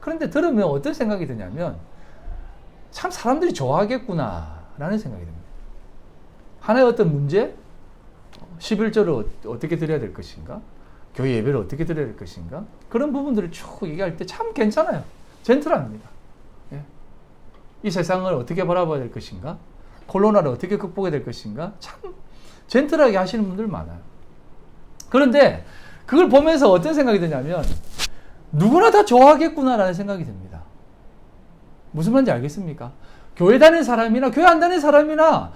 그런데 들으면 어떤 생각이 드냐면 참 사람들이 좋아하겠구나 라는 생각이 듭니다. 하나의 어떤 문제 11조를 어떻게 드려야 될 것인가? 교회 예배를 어떻게 드려야 될 것인가? 그런 부분들을 쭉 얘기할 때 참 괜찮아요. 젠틀합니다. 예. 이 세상을 어떻게 바라봐야 될 것인가? 코로나를 어떻게 극복해야 될 것인가? 참 젠틀하게 하시는 분들 많아요. 그런데 그걸 보면서 어떤 생각이 드냐면 누구나 다 좋아하겠구나라는 생각이 듭니다. 무슨 말인지 알겠습니까? 교회 다니는 사람이나 교회 안 다니는 사람이나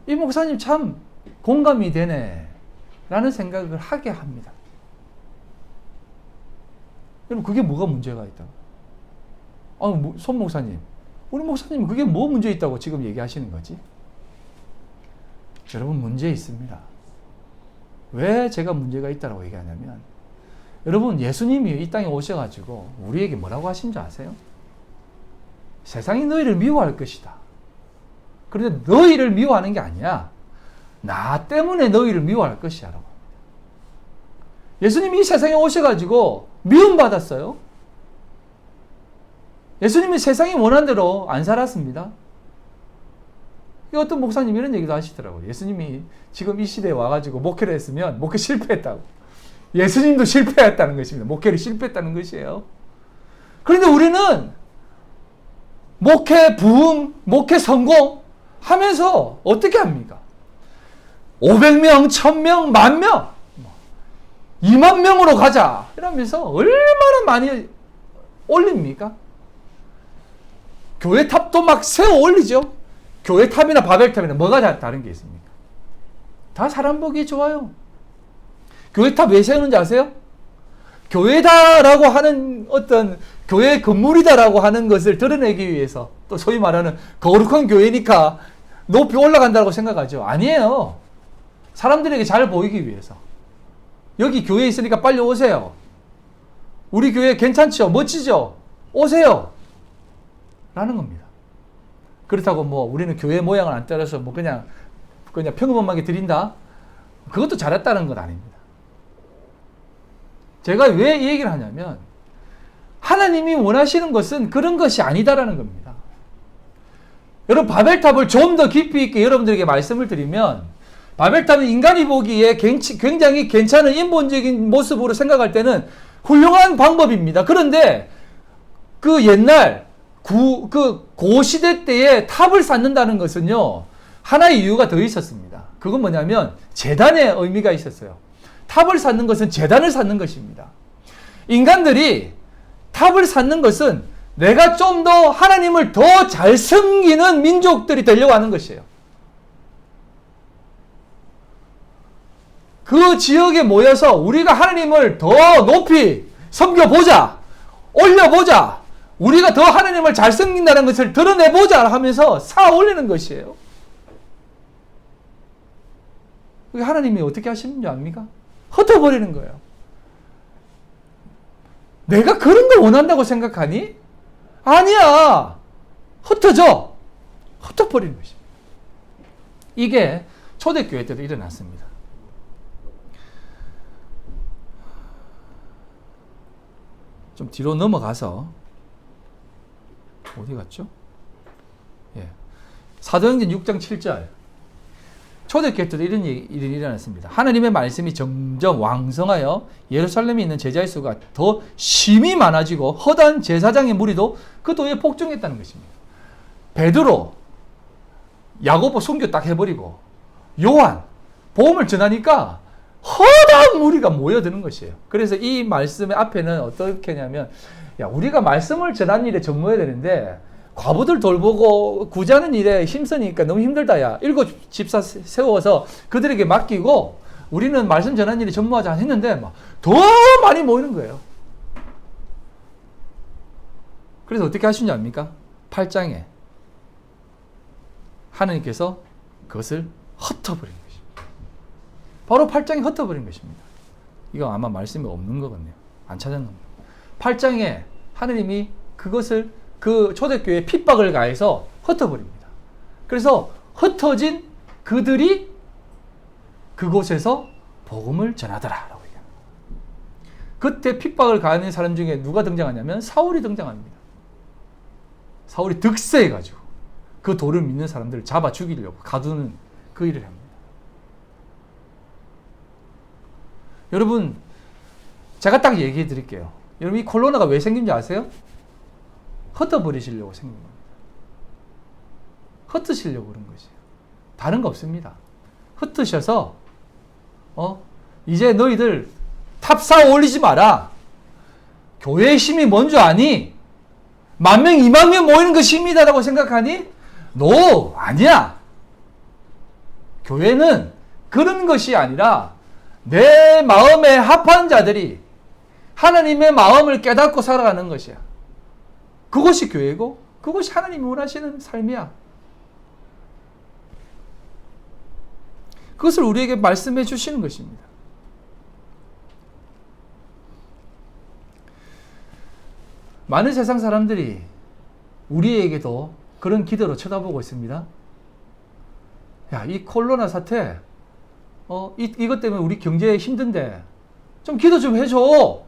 이 목사님 참 공감이 되네 라는 생각을 하게 합니다. 여러분 그게 뭐가 문제가 있다고? 손 목사님 우리 목사님 그게 뭐 문제 있다고 지금 얘기하시는 거지? 여러분 문제 있습니다. 왜 제가 문제가 있다고 얘기하냐면 여러분 예수님이 이 땅에 오셔가지고 우리에게 뭐라고 하신 줄 아세요? 세상이 너희를 미워할 것이다. 그런데 너희를 미워하는 게 아니야. 나 때문에 너희를 미워할 것이야. 라고. 예수님이 이 세상에 오셔가지고 미움받았어요. 예수님이 세상이 원하는 대로 안 살았습니다. 어떤 목사님이 이런 얘기도 하시더라고요. 예수님이 지금 이 시대에 와가지고 목회를 했으면 목회 실패했다고. 예수님도 실패했다는 것입니다. 목회를 실패했다는 것이에요. 그런데 우리는 목회 부흥, 목회 성공 하면서 어떻게 합니까? 500명, 1000명, 10,000명, 2만 명으로 가자 이러면서 얼마나 많이 올립니까? 교회 탑도 막 세워 올리죠. 교회 탑이나 바벨탑이나 뭐가 다른 게 있습니까? 다 사람 보기 좋아요. 교회 탑 왜 세우는지 아세요? 교회다라고 하는 어떤 교회 건물이다라고 하는 것을 드러내기 위해서, 또 소위 말하는 거룩한 교회니까 높이 올라간다고 생각하죠. 아니에요. 사람들에게 잘 보이기 위해서. 여기 교회 있으니까 빨리 오세요. 우리 교회 괜찮죠? 멋지죠? 오세요. 라는 겁니다. 그렇다고 뭐 우리는 교회 모양을 안 따라서 뭐 그냥 평범하게 드린다? 그것도 잘했다는 건 아닙니다. 제가 왜 이 얘기를 하냐면, 하나님이 원하시는 것은 그런 것이 아니다라는 겁니다. 여러분, 바벨탑을 좀 더 깊이 있게 여러분들에게 말씀을 드리면, 바벨탑은 인간이 보기에 굉장히 괜찮은 인본적인 모습으로 생각할 때는 훌륭한 방법입니다. 그런데 그 옛날 고시대 때에 탑을 쌓는다는 것은요, 하나의 이유가 더 있었습니다. 그건 뭐냐면 제단의 의미가 있었어요. 탑을 쌓는 것은 제단을 쌓는 것입니다. 인간들이 탑을 쌓는 것은 내가 좀 더 하나님을 더 잘 섬기는 민족들이 되려고 하는 것이에요. 그 지역에 모여서 우리가 하나님을 더 높이 섬겨보자, 올려보자, 우리가 더 하나님을 잘 섬긴다는 것을 드러내보자 하면서 쌓아 올리는 것이에요. 하나님이 어떻게 하시는 줄 압니까? 흩어버리는 거예요. 내가 그런 걸 원한다고 생각하니? 아니야. 흩어져. 흩어버리는 것입니다. 이게 초대교회 때도 일어났습니다. 좀 뒤로 넘어가서 어디 갔죠? 예. 사도행전 6장 7절. 초대교회 때도 이런 일이 일어났습니다. 하나님의 말씀이 점점 왕성하여 예루살렘에 있는 제자의 수가 더 심히 많아지고 허다한 제사장의 무리도 그 도에 복종했다는 것입니다. 베드로, 야고보 순교 딱 해버리고 요한, 복음을 전하니까 허다한 무리가 모여드는 것이에요. 그래서 이 말씀의 앞에는 어떻게 하냐면, 야, 우리가 말씀을 전하는 일에 전무해야 되는데 과부들 돌보고 구제하는 일에 힘쓰니까 너무 힘들다. 야, 7 집사 세워서 그들에게 맡기고 우리는 말씀 전하는 일에 전무하자 했는데 막 더 많이 모이는 거예요. 그래서 어떻게 하시는지 압니까? 8장에 하나님께서 그것을 흩어버린 것입니다. 바로 8장에 흩어버린 것입니다. 이거 아마 말씀이 없는 거거든요. 안 찾은 겁니다. 8장에 하나님이 그것을 그 초대교회에 핍박을 가해서 흩어버립니다. 그래서 흩어진 그들이 그곳에서 복음을 전하더라. 라고 얘기합니다. 그때 핍박을 가하는 사람 중에 누가 등장하냐면 사울이 등장합니다. 사울이 득세해가지고 그 도를 믿는 사람들을 잡아 죽이려고 가두는 그 일을 합니다. 여러분, 제가 딱 얘기해 드릴게요. 여러분, 이 코로나가 왜 생긴지 아세요? 흩어버리시려고 생긴 겁니다. 흩으시려고 그런 것이에요. 다른 거 없습니다. 흩으셔서 이제 너희들 탑 쌓아 올리지 마라. 교회의 힘이 뭔 줄 아니? 10,000명, 20,000명 모이는 것이 힘이다라고 생각하니? 노! 아니야. 교회는 그런 것이 아니라 내 마음에 합한 자들이 하나님의 마음을 깨닫고 살아가는 것이야. 그것이 교회고 그것이 하나님이 원하시는 삶이야. 그것을 우리에게 말씀해 주시는 것입니다. 많은 세상 사람들이 우리에게도 그런 기도로 쳐다보고 있습니다. 야, 이 코로나 사태, 이것 때문에 우리 경제 힘든데 좀 기도 좀 해줘.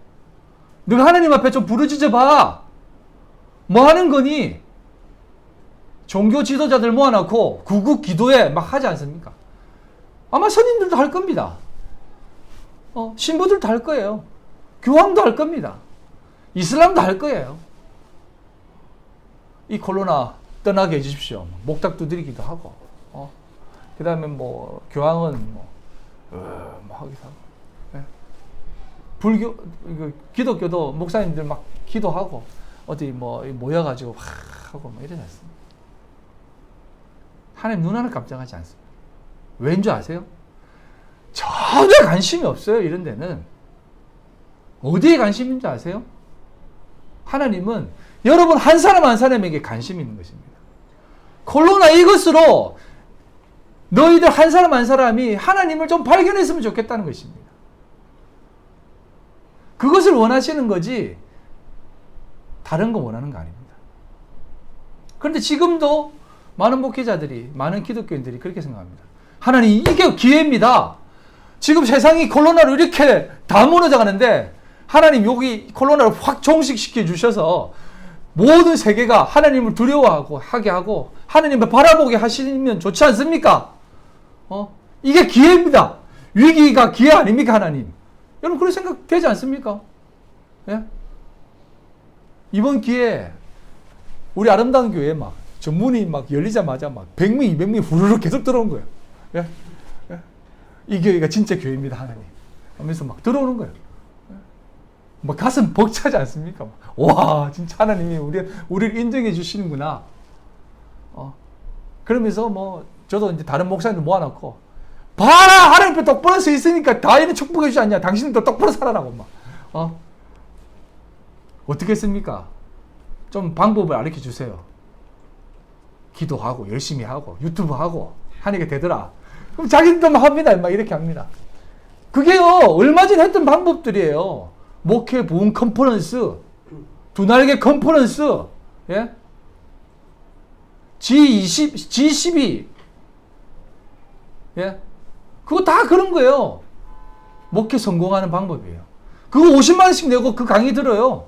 너가 하나님 앞에 좀 부르짖어 봐. 뭐 하는 거니? 종교 지도자들 모아놓고 구국 기도회 막 하지 않습니까? 아마 선임들도 할 겁니다. 신부들도 할 거예요. 교황도 할 겁니다. 이슬람도 할 거예요. 이 코로나 떠나게 해주십시오. 목탁 두드리기도 하고, 그 다음에 뭐 교황은 하기도 하고, 불교, 기독교도 목사님들 막 기도하고 어디 뭐 모여가지고 하고 막 이러지 않습니다. 하나님 눈 하나 깜짝하지 않습니다. 왠 줄 아세요? 전혀 관심이 없어요. 이런 데는. 어디에 관심인 줄 아세요? 하나님은 여러분 한 사람 한 사람에게 관심이 있는 것입니다. 코로나 이것으로 너희들 한 사람 한 사람이 하나님을 좀 발견했으면 좋겠다는 것입니다. 그것을 원하시는 거지 다른 거 원하는 거 아닙니다. 그런데 지금도 많은 목회자들이, 많은 기독교인들이 그렇게 생각합니다. 하나님, 이게 기회입니다. 지금 세상이 코로나로 이렇게 다 무너져 가는데 하나님 여기 코로나를 확 종식시켜 주셔서 모든 세계가 하나님을 두려워하고 하게 하고 하나님을 바라보게 하시면 좋지 않습니까? 이게 기회입니다. 위기가 기회 아닙니까, 하나님? 여러분 그런 생각 되지 않습니까? 예? 이번 기회에 우리 아름다운 교회에 막 전문이 막 열리자마자 막 100명, 200명 후루룩 계속 들어온 거예요. 예? 예? 이 교회가 진짜 교회입니다, 하나님. 하면서 막 들어오는 거예요. 예? 막 가슴 벅차지 않습니까? 와, 진짜 하나님이 우리를 인정해 주시는구나. 그러면서 뭐 저도 이제 다른 목사님들 모아놓고 봐라! 하나님 앞에 똑바로 서 있으니까 다 이런 축복해 주지 않냐? 당신도 똑바로 살아라고 막. 어떻게 했습니까? 좀 방법을 알려 주세요. 기도하고 열심히 하고 유튜브 하고 하니까 되더라. 그럼 자기들도 막 합니다. 막 이렇게 합니다. 그게요, 얼마 전에 했던 방법들이에요. 목회 부흥 컨퍼런스, 두 날개 컨퍼런스, 예? G20, G12, 예? 그거 다 그런 거예요. 목회 성공하는 방법이에요. 그거 50만 원씩 내고 그 강의 들어요.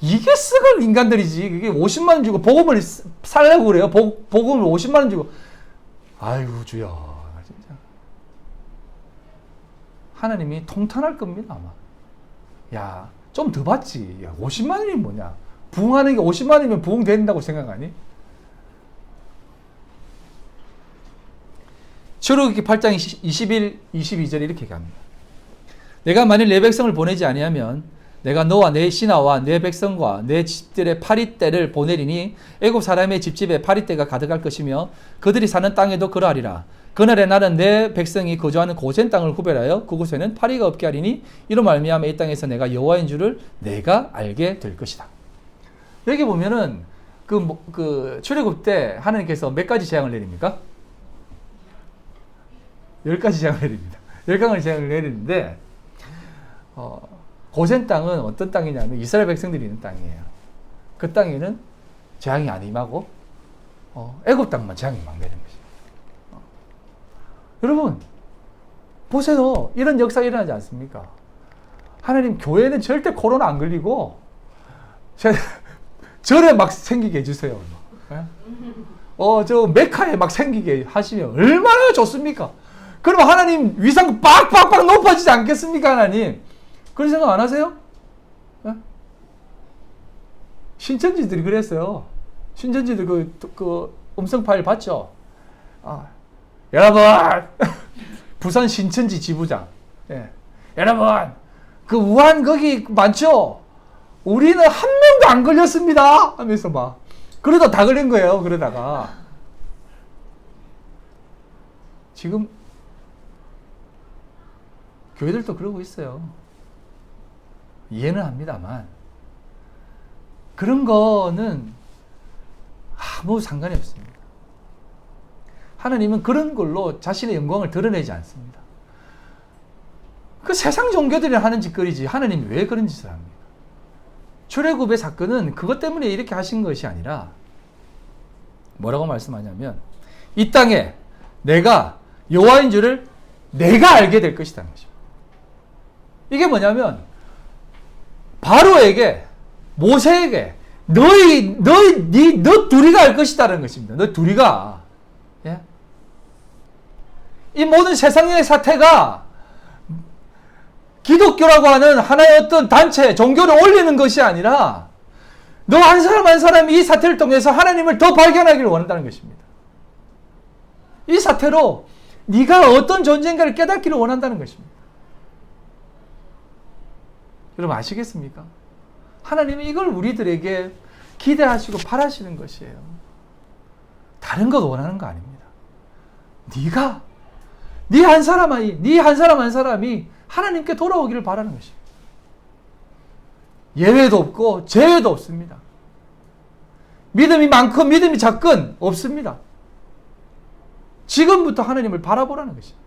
이게 썩을 인간들이지. 그게 50만 원 주고 복음을 살려고 그래요. 복음을 50만 원 주고. 아이고 주여. 진짜. 하나님이 통탄할 겁니다, 아마. 야, 좀 더 받지. 야, 50만 원이 뭐냐. 부흥하는 게 50만 원이면 부흥된다고 생각하니? 출애굽기 8장 21, 22절에 이렇게 얘기합니다. 내가 만일 내 백성을 보내지 아니하면 내가 너와 내 신하와 내 백성과 내 집들의 파리떼를 보내리니 애굽 사람의 집집에 파리떼가 가득할 것이며 그들이 사는 땅에도 그러하리라. 그날에 나는 내 백성이 거주하는 고센 땅을 구별하여 그곳에는 파리가 없게 하리니 이로 말미암아 이 땅에서 내가 여호와인 줄을 내가 알게 될 것이다. 여기 보면은 그 출애굽 때 하나님께서 몇 가지 재앙을 내립니까? 10가지 재앙을 내립니다. 10가지 재앙을 내리는데 고센 땅은 어떤 땅이냐면 이스라엘 백성들이 있는 땅이에요. 그 땅에는 재앙이 안 임하고 애굽 땅만 재앙이 막 내리는 것이에요. 여러분 보세요. 이런 역사가 일어나지 않습니까? 하나님 교회는 절대 코로나 안 걸리고 절에 막 생기게 해주세요. 저 메카에 막 생기게 하시면 얼마나 좋습니까? 그럼 하나님 위상 빡빡빡 높아지지 않겠습니까, 하나님? 그런 생각 안 하세요? 네? 신천지들이 그랬어요. 신천지들 그 음성 파일 봤죠? 여러분, 부산 신천지 지부장. 예. 여러분, 그 우한 거기 많죠? 우리는 한 명도 안 걸렸습니다. 하면서 막. 그러다 다 걸린 거예요, 그러다가. 지금, 교회들도 그러고 있어요. 이해는 합니다만 그런 거는 아무 상관이 없습니다. 하나님은 그런 걸로 자신의 영광을 드러내지 않습니다. 그 세상 종교들이 하는 짓거리지 하나님이 왜 그런 짓을 합니까? 출애굽의 사건은 그것 때문에 이렇게 하신 것이 아니라 뭐라고 말씀하냐면 이 땅에 내가 여호와인 줄을 내가 알게 될 것이라는 것입니다. 이게 뭐냐면 바로에게 모세에게 너 둘이가 알 것이다라는 것입니다. 너 둘이가. 예? 이 모든 세상의 사태가 기독교라고 하는 하나의 어떤 단체, 종교를 올리는 것이 아니라 너 한 사람 한 사람이 이 사태를 통해서 하나님을 더 발견하기를 원한다는 것입니다. 이 사태로 네가 어떤 존재인가를 깨닫기를 원한다는 것입니다. 여러분 아시겠습니까? 하나님은 이걸 우리들에게 기대하시고 바라시는 것이에요. 다른 것 원하는 거 아닙니다. 네가 네 한 사람 한 사람이 하나님께 돌아오기를 바라는 것이에요. 예외도 없고 제외도 없습니다. 믿음이 많건 믿음이 작건 없습니다. 지금부터 하나님을 바라보라는 것입니다.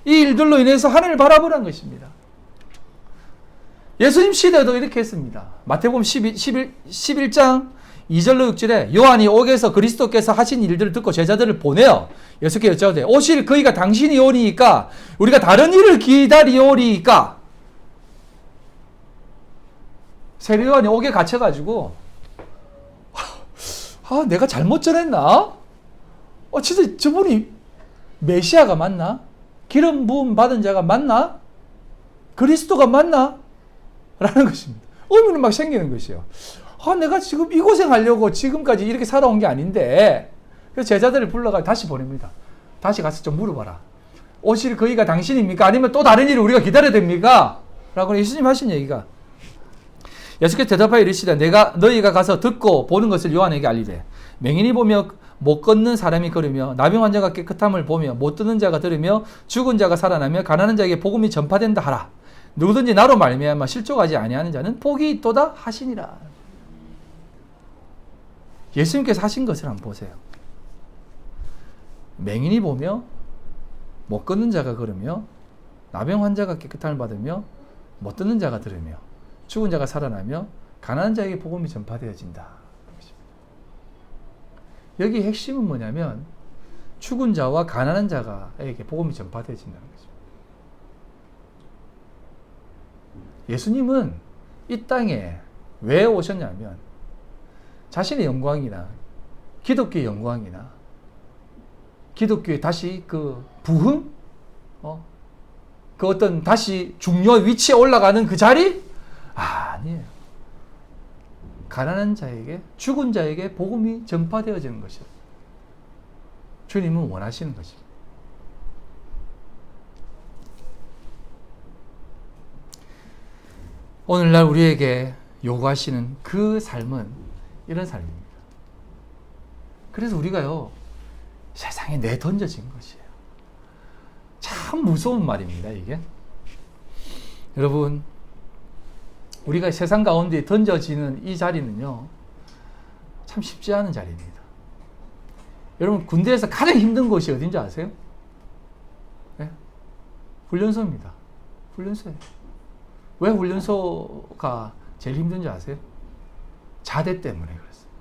이 일들로 인해서 하나님을 바라보라는 것입니다. 예수님 시대도 이렇게 했습니다. 마태복음 11장 2절로 6절에 요한이 옥에서 그리스도께서 하신 일들을 듣고 제자들을 보내어 예수께 여쭤되 오실 그이가 당신이 오리이까 우리가 다른 일을 기다리오리이까. 세례 요한이 옥에 갇혀가지고 내가 잘못 전했나? 진짜 저분이 메시아가 맞나? 기름 부음 받은 자가 맞나? 그리스도가 맞나? 라는 것입니다. 의문이 막 생기는 것이에요. 내가 지금 이 고생하려고 지금까지 이렇게 살아온 게 아닌데. 그래서 제자들을 불러가 다시 보냅니다. 다시 가서 좀 물어봐라. 오실 그이가 당신입니까? 아니면 또 다른 일을 우리가 기다려야 됩니까? 라고 예수님 하신 얘기가. 예수께서 대답하여 이르시되 너희가 가서 듣고 보는 것을 요한에게 알리되 맹인이 보며 못 걷는 사람이 걸으며 나병 환자가 깨끗함을 보며 못 듣는 자가 들으며 죽은 자가 살아나며 가난한 자에게 복음이 전파된다 하라. 누구든지 나로 말미암아 실족하지 아니하는 자는 복이 있도다 하시니라. 예수님께서 하신 것을 한번 보세요. 맹인이 보며 못 걷는 자가 걸으며 나병 환자가 깨끗함을 받으며 못 듣는 자가 들으며 죽은 자가 살아나며 가난한 자에게 복음이 전파되어진다. 여기 핵심은 뭐냐면 죽은 자와 가난한 자에게 복음이 전파되어진다는 거죠. 예수님은 이 땅에 왜 오셨냐면 자신의 영광이나 기독교의 영광이나 기독교의 다시 그 부흥, 그 어떤 다시 중요한 위치에 올라가는 그 자리? 아니에요. 가난한 자에게, 죽은 자에게 복음이 전파되어지는 것이에요. 주님은 원하시는 것입니다. 오늘날 우리에게 요구하시는 그 삶은 이런 삶입니다. 그래서 우리가요, 세상에 내던져진 것이에요. 참 무서운 말입니다, 이게. 여러분, 우리가 세상 가운데 던져지는 이 자리는요, 참 쉽지 않은 자리입니다. 여러분, 군대에서 가장 힘든 곳이 어딘지 아세요? 네? 훈련소입니다. 훈련소예요. 왜 훈련소가 제일 힘든지 아세요? 자대 때문에 그렇습니다.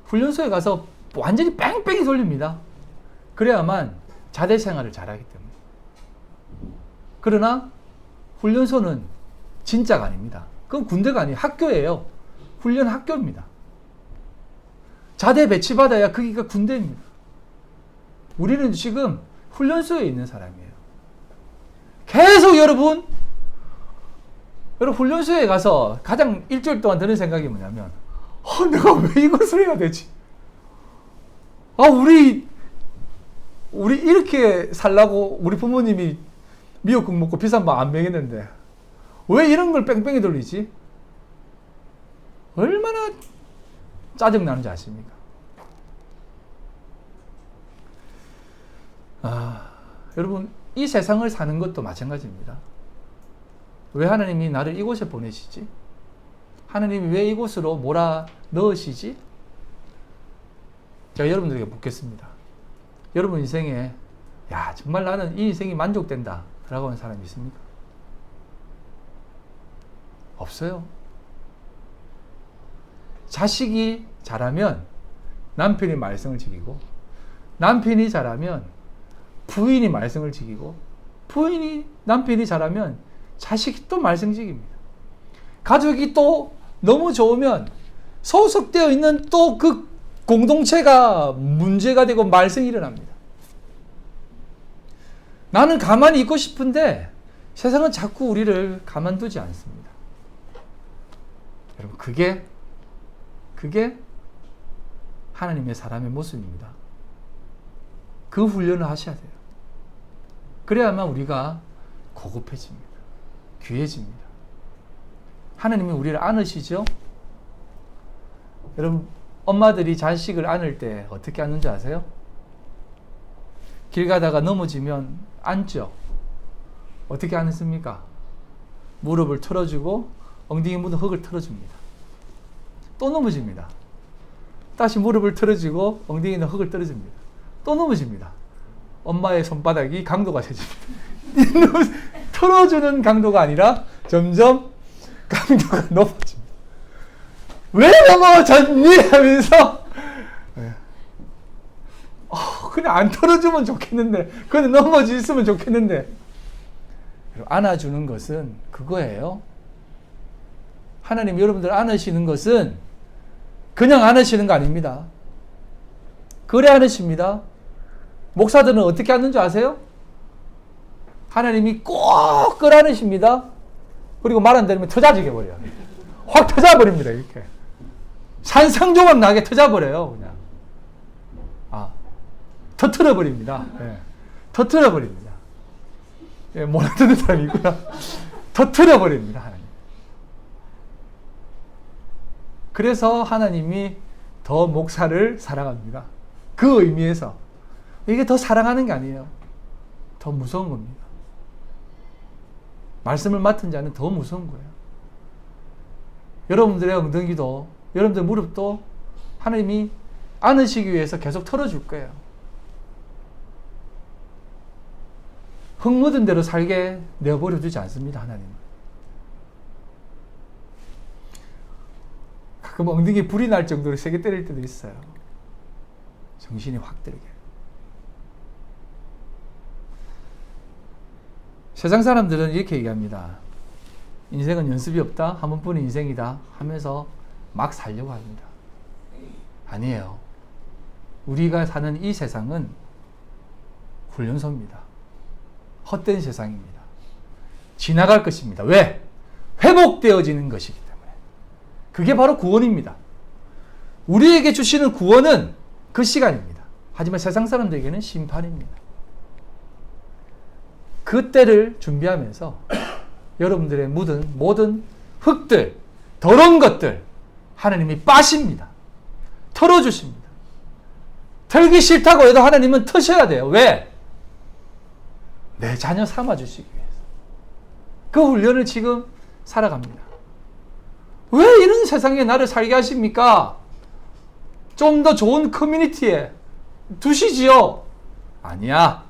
훈련소에 가서 완전히 뺑뺑이 돌립니다. 그래야만 자대 생활을 잘하기 때문에. 그러나 훈련소는 진짜가 아닙니다. 그건 군대가 아니에요. 학교예요. 훈련 학교입니다. 자대 배치받아야 거기가 군대입니다. 우리는 지금 훈련소에 있는 사람이에요. 계속 여러분 훈련소에 가서 가장 일주일 동안 드는 생각이 뭐냐면, 내가 왜 이것을 해야 되지? 우리 이렇게 살라고 우리 부모님이 미역국 먹고 비싼 밥 안 먹였는데 왜 이런 걸 뺑뺑이 돌리지? 얼마나 짜증나는지 아십니까? 여러분, 이 세상을 사는 것도 마찬가지입니다. 왜 하나님이 나를 이곳에 보내시지? 하나님이 왜 이곳으로 몰아 넣으시지? 제가 여러분들에게 묻겠습니다. 여러분 인생에 정말 나는 이 인생이 만족된다 라고 하는 사람이 있습니까? 없어요. 자식이 잘하면 남편이 말썽을 지키고, 남편이 잘하면 부인이 말썽을 지키고, 남편이 잘하면 자식이 또 말썽지깁니다. 가족이 또 너무 좋으면 소속되어 있는 또 그 공동체가 문제가 되고 말썽이 일어납니다. 나는 가만히 있고 싶은데 세상은 자꾸 우리를 가만두지 않습니다. 여러분, 그게 하나님의 사람의 모습입니다. 그 훈련을 하셔야 돼요. 그래야만 우리가 고급해집니다. 귀해집니다. 하나님이 우리를 안으시죠? 여러분, 엄마들이 자식을 안을 때 어떻게 안는지 아세요? 길 가다가 넘어지면 안죠. 어떻게 안습니까? 무릎을 틀어주고 엉덩이 묻은 흙을 틀어줍니다. 또 넘어집니다. 다시 무릎을 틀어주고 엉덩이에 있는 흙을 떨어집니다. 또 넘어집니다. 엄마의 손바닥이 강도가 세집니다. 틀어주는 강도가 아니라 점점 강도가 높아집니다. 왜 넘어졌니? 하면서 그냥 안 털어주면 좋겠는데, 그냥 넘어졌으면 좋겠는데. 안아주는 것은 그거예요. 하나님 여러분들 안으시는 것은 그냥 안으시는 거 아닙니다. 그래 안으십니다. 목사들은 어떻게 안는 줄 아세요? 하나님이 꼭 끌어안으십니다. 그리고 말 안 들으면 터져지게 버려요. 확 터져버립니다. 이렇게 산상조각 나게 터져버려요. 그냥 터트려버립니다. 예. 터트려버립니다. 예, 몰라듣는 사람이 있구나. 터트려버립니다. 하나님. 그래서 하나님이 더 목사를 사랑합니다. 그 의미에서. 이게 더 사랑하는 게 아니에요. 더 무서운 겁니다. 말씀을 맡은 자는 더 무서운 거예요. 여러분들의 엉덩이도, 여러분들의 무릎도 하나님이 안으시기 위해서 계속 털어줄 거예요. 흙 묻은 대로 살게 내버려 두지 않습니다. 하나님은. 가끔 엉덩이에 불이 날 정도로 세게 때릴 때도 있어요. 정신이 확 들게. 세상 사람들은 이렇게 얘기합니다. 인생은 연습이 없다. 한 번뿐인 인생이다. 하면서 막 살려고 합니다. 아니에요. 우리가 사는 이 세상은 훈련소입니다. 헛된 세상입니다. 지나갈 것입니다. 왜? 회복되어지는 것이기 때문에. 그게 바로 구원입니다. 우리에게 주시는 구원은 그 시간입니다. 하지만 세상 사람들에게는 심판입니다. 그때를 준비하면서 여러분들의 묻은 모든 흙들, 더러운 것들 하나님이 빠십니다. 털어주십니다. 털기 싫다고 해도 하나님은 터셔야 돼요. 왜? 내 자녀 삼아주시기 위해서. 그 훈련을 지금 살아갑니다. 왜 이런 세상에 나를 살게 하십니까? 좀 더 좋은 커뮤니티에 두시지요. 아니야.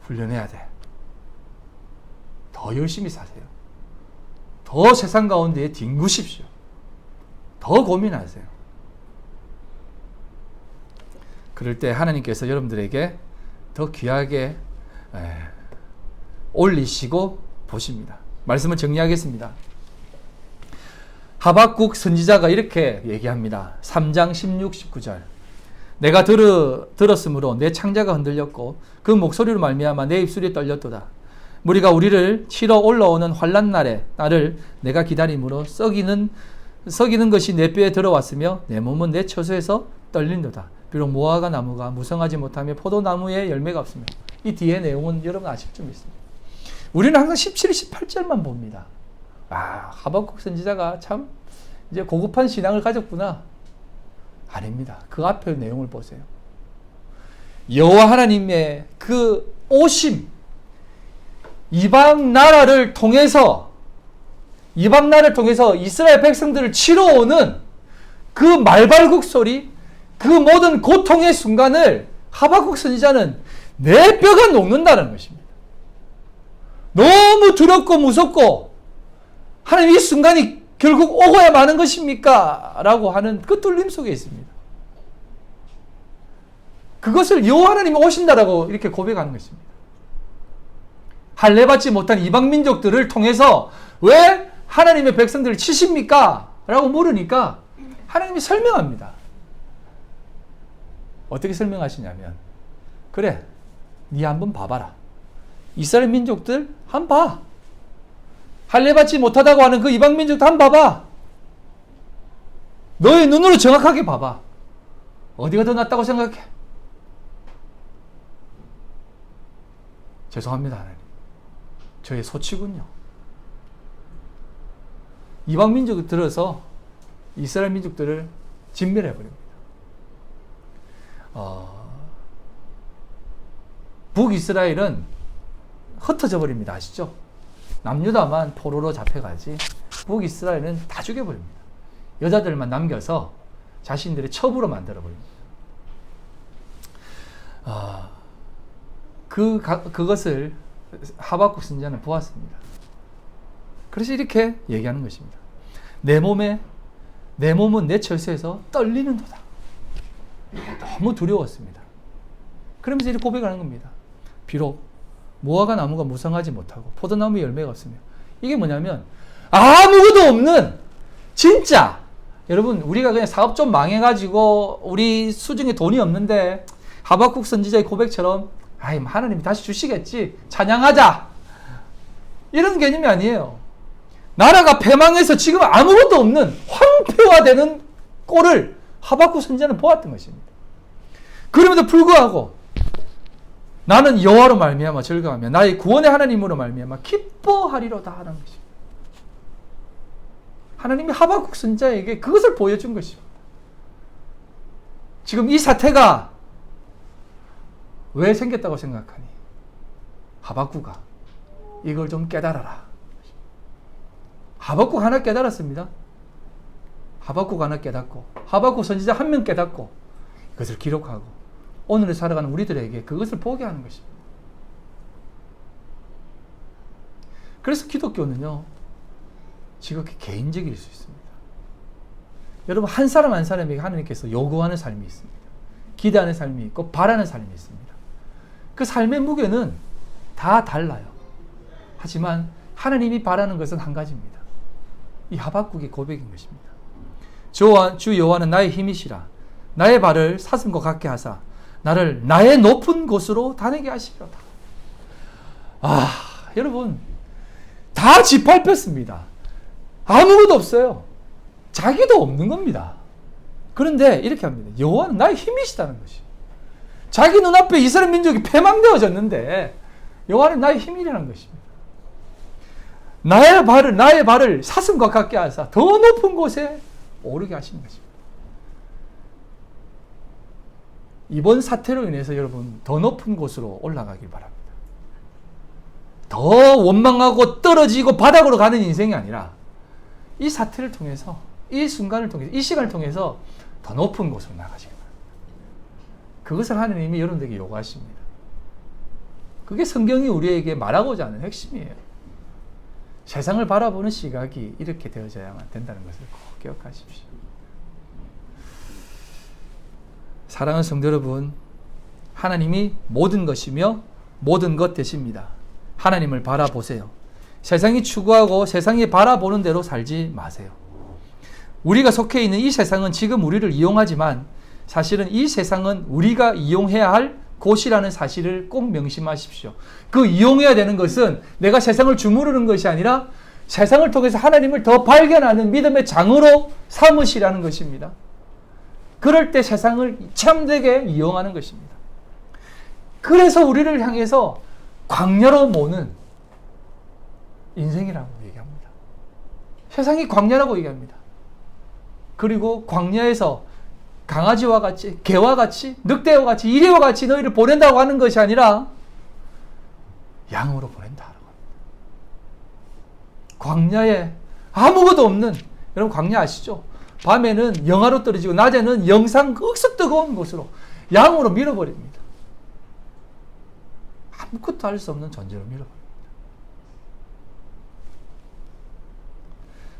훈련해야 돼. 더 열심히 사세요. 더 세상 가운데에 뒹구십시오. 더 고민하세요. 그럴 때 하나님께서 여러분들에게 더 귀하게 올리시고 보십니다. 말씀을 정리하겠습니다. 하박국 선지자가 이렇게 얘기합니다. 3장 16, 19절. 내가 들었으므로 내 창자가 흔들렸고 그 목소리로 말미암아 내 입술이 떨렸도다. 무리가 우리를 치러 올라오는 환난 날을 내가 기다림으로 썩이는 것이 내 뼈에 들어왔으며 내 몸은 내 처소에서 떨린도다. 비록 무화과 나무가 무성하지 못하며 포도나무에 열매가 없으며. 이 뒤에 내용은 여러분 아실 줄 믿습니다. 우리는 항상 17, 18절만 봅니다. 하박국 선지자가 참 이제 고급한 신앙을 가졌구나. 아닙니다. 그 앞에 내용을 보세요. 여호와 하나님의 그 오심, 이방 나라를 통해서 이스라엘 백성들을 치러 오는 그 말발굽 소리, 그 모든 고통의 순간을 하박국 선지자는 내 뼈가 녹는다는 것입니다. 너무 두렵고 무섭고 하나님 이 순간이 결국 오고야 마는 것입니까? 라고 하는 그 뚫림 속에 있습니다. 그것을 여호와 하나님이 오신다라고 이렇게 고백하는 것입니다. 할례받지 못한 이방 민족들을 통해서 왜 하나님의 백성들을 치십니까? 라고 물으니까 하나님이 설명합니다. 어떻게 설명하시냐면, 그래, 네 한번 봐봐라. 이스라엘 민족들 한번 봐. 할례받지 못하다고 하는 그 이방 민족도 한번 봐봐. 너의 눈으로 정확하게 봐봐. 어디가 더 낫다고 생각해? 죄송합니다, 하나님. 저의 소치군요. 이방 민족이 들어서 이스라엘 민족들을 진멸해 버립니다. 북이스라엘은 흩어져 버립니다. 아시죠? 남유다만 포로로 잡혀가지 북이스라엘은 다 죽여버립니다. 여자들만 남겨서 자신들의 첩으로 만들어버립니다. 그것을 하박국 선지자는 보았습니다. 그래서 이렇게 얘기하는 것입니다. 내 몸은 내 철새에서 떨리는도다. 너무 두려웠습니다. 그러면서 이렇게 고백하는 겁니다. 비록 무화과 나무가 무성하지 못하고 포도나무에 열매가 없으며, 이게 뭐냐면 아무것도 없는, 진짜 여러분, 우리가 그냥 사업 좀 망해가지고 우리 수중에 돈이 없는데 하박국 선지자의 고백처럼 하나님이 다시 주시겠지, 찬양하자, 이런 개념이 아니에요. 나라가 패망해서 지금 아무것도 없는 황폐화되는 꼴을 하박국 선지자는 보았던 것입니다. 그럼에도 불구하고 나는 여호와로 말미암아 즐거워하며 나의 구원의 하나님으로 말미암아 기뻐하리로다 하는 것입니다. 하나님이 하박국 선지자에게 그것을 보여준 것입니다. 지금 이 사태가 왜 생겼다고 생각하니? 하박국아, 이걸 좀 깨달아라. 하박국 하나 깨달았습니다. 하박국 하나 깨닫고, 하박국 선지자 한 명 깨닫고, 그것을 기록하고 오늘을 살아가는 우리들에게 그것을 보게 하는 것입니다. 그래서 기독교는요, 지극히 개인적일 수 있습니다. 여러분, 한 사람 한 사람에게 하나님께서 요구하는 삶이 있습니다. 기대하는 삶이 있고 바라는 삶이 있습니다. 그 삶의 무게는 다 달라요. 하지만 하나님이 바라는 것은 한 가지입니다. 이 하박국의 고백인 것입니다. 주 여호와는 나의 힘이시라. 나의 발을 사슴과 같게 하사 나를 나의 높은 곳으로 다니게 하시리로다. 여러분, 다 짓밟혔습니다. 아무것도 없어요. 자기도 없는 겁니다. 그런데 이렇게 합니다. 여호와는 나의 힘이시다는 것이. 자기 눈앞에 이스라엘 민족이 패망되어졌는데 여호와는 나의 힘이라는 것입니다. 나의 발을 사슴과 같게 하사 더 높은 곳에 오르게 하시는 것입니다. 이번 사태로 인해서 여러분, 더 높은 곳으로 올라가길 바랍니다. 더 원망하고 떨어지고 바닥으로 가는 인생이 아니라 이 사태를 통해서, 이 순간을 통해서, 이 시간을 통해서 더 높은 곳으로 나가시길 바랍니다. 그것을 하나님이 여러분들에게 요구하십니다. 그게 성경이 우리에게 말하고자 하는 핵심이에요. 세상을 바라보는 시각이 이렇게 되어져야만 된다는 것을 꼭 기억하십시오. 사랑하는 성도 여러분, 하나님이 모든 것이며 모든 것 되십니다. 하나님을 바라보세요. 세상이 추구하고 세상이 바라보는 대로 살지 마세요. 우리가 속해 있는 이 세상은 지금 우리를 이용하지만 사실은 이 세상은 우리가 이용해야 할 곳이라는 사실을 꼭 명심하십시오. 그 이용해야 되는 것은 내가 세상을 주무르는 것이 아니라 세상을 통해서 하나님을 더 발견하는 믿음의 장으로 삼으시라는 것입니다. 그럴 때 세상을 참되게 이용하는 것입니다. 그래서 우리를 향해서 광야로 모는 인생이라고 얘기합니다. 세상이 광야라고 얘기합니다. 그리고 광야에서 강아지와 같이, 개와 같이, 늑대와 같이, 이리와 같이 너희를 보낸다고 하는 것이 아니라 양으로 보낸다고 합니다. 광야에 아무것도 없는, 여러분 광야 아시죠? 밤에는 영하로 떨어지고 낮에는 영상 억수 뜨거운 곳으로 양으로 밀어버립니다. 아무것도 할 수 없는 존재로 밀어버립니다.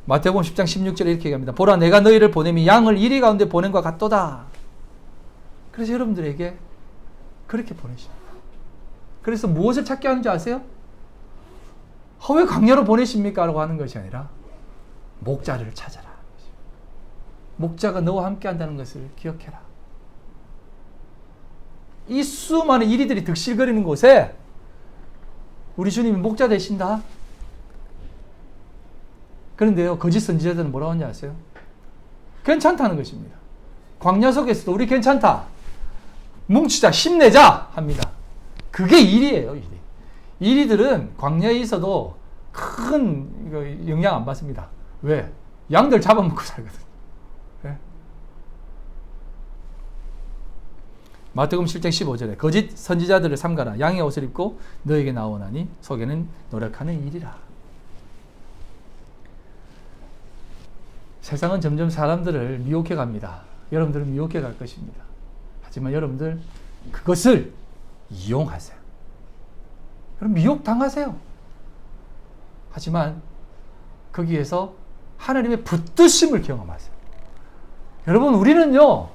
마태복음 10장 16절에 이렇게 얘기합니다. 보라, 내가 너희를 보냄이 양을 이리 가운데 보낸 것 같도다. 그래서 여러분들에게 그렇게 보내십니다. 그래서 무엇을 찾게 하는지 아세요? 왜 광야로 보내십니까? 라고 하는 것이 아니라 목자를 찾아라. 목자가 너와 함께 한다는 것을 기억해라. 이 수많은 이리들이 득실거리는 곳에 우리 주님이 목자 되신다. 그런데요, 거짓 선지자들은 뭐라고 하는지 아세요? 괜찮다는 것입니다. 광야 속에서도 우리 괜찮다, 뭉치자, 힘내자 합니다. 그게 일이에요. 일이. 이리들은 광야에 있어도 큰 영향 안 받습니다. 왜? 양들 잡아먹고 살거든. 마태복음 7장 15절에 거짓 선지자들을 삼가라. 양의 옷을 입고 너에게 나오나니 속에는 노력하는 일이라. 세상은 점점 사람들을 미혹해 갑니다. 여러분들은 미혹해 갈 것입니다. 하지만 여러분들 그것을 이용하세요. 여러분 미혹 당하세요. 하지만 거기에서 하나님의 붙드심을 경험하세요. 여러분 우리는요,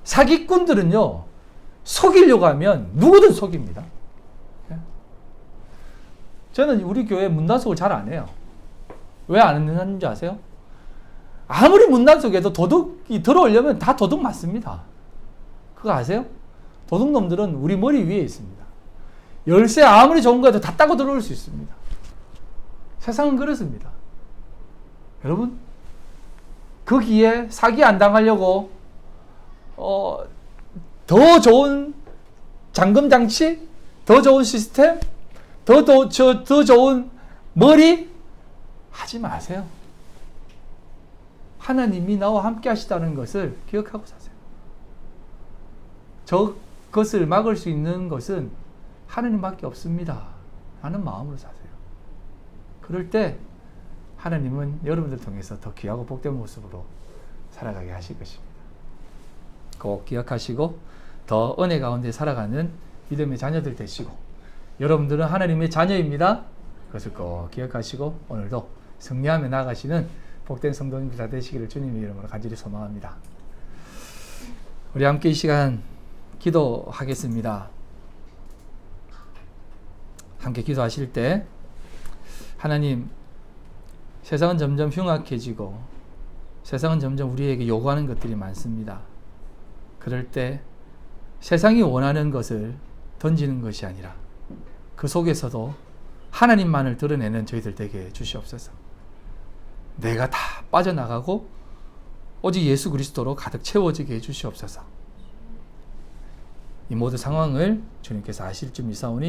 사기꾼들은요, 속이려고 하면 누구든 속입니다. 저는 우리 교회 문단속을 잘 안 해요. 왜 안 하는지 아세요? 아무리 문단속에도 도둑이 들어오려면 다 도둑 맞습니다. 그거 아세요? 도둑놈들은 우리 머리 위에 있습니다. 열쇠 아무리 좋은 거라도 다 따고 들어올 수 있습니다. 세상은 그렇습니다. 여러분, 거기에 사기 안 당하려고 더 좋은 잠금 장치, 더 좋은 시스템, 더 좋은 머리 하지 마세요. 하나님이 나와 함께 하시다는 것을 기억하고 사세요. 저것을 막을 수 있는 것은 하나님밖에 없습니다. 라는 마음으로 사세요. 그럴 때 하나님은 여러분들 통해서 더 귀하고 복된 모습으로 살아가게 하실 것입니다. 꼭 기억하시고 더 은혜 가운데 살아가는 믿음의 자녀들 되시고, 여러분들은 하나님의 자녀입니다. 그것을 꼭 기억하시고 오늘도 승리하며 나아가시는 복된 성도님들 다 되시기를 주님의 이름으로 간절히 소망합니다. 우리 함께 이 시간 기도하겠습니다. 함께 기도하실 때 하나님, 세상은 점점 흉악해지고 세상은 점점 우리에게 요구하는 것들이 많습니다. 그럴 때 세상이 원하는 것을 던지는 것이 아니라 그 속에서도 하나님만을 드러내는 저희들 되게 주시옵소서. 내가 다 빠져나가고 오직 예수 그리스도로 가득 채워지게 해주시옵소서. 이 모든 상황을 주님께서 아실 줄 믿사오니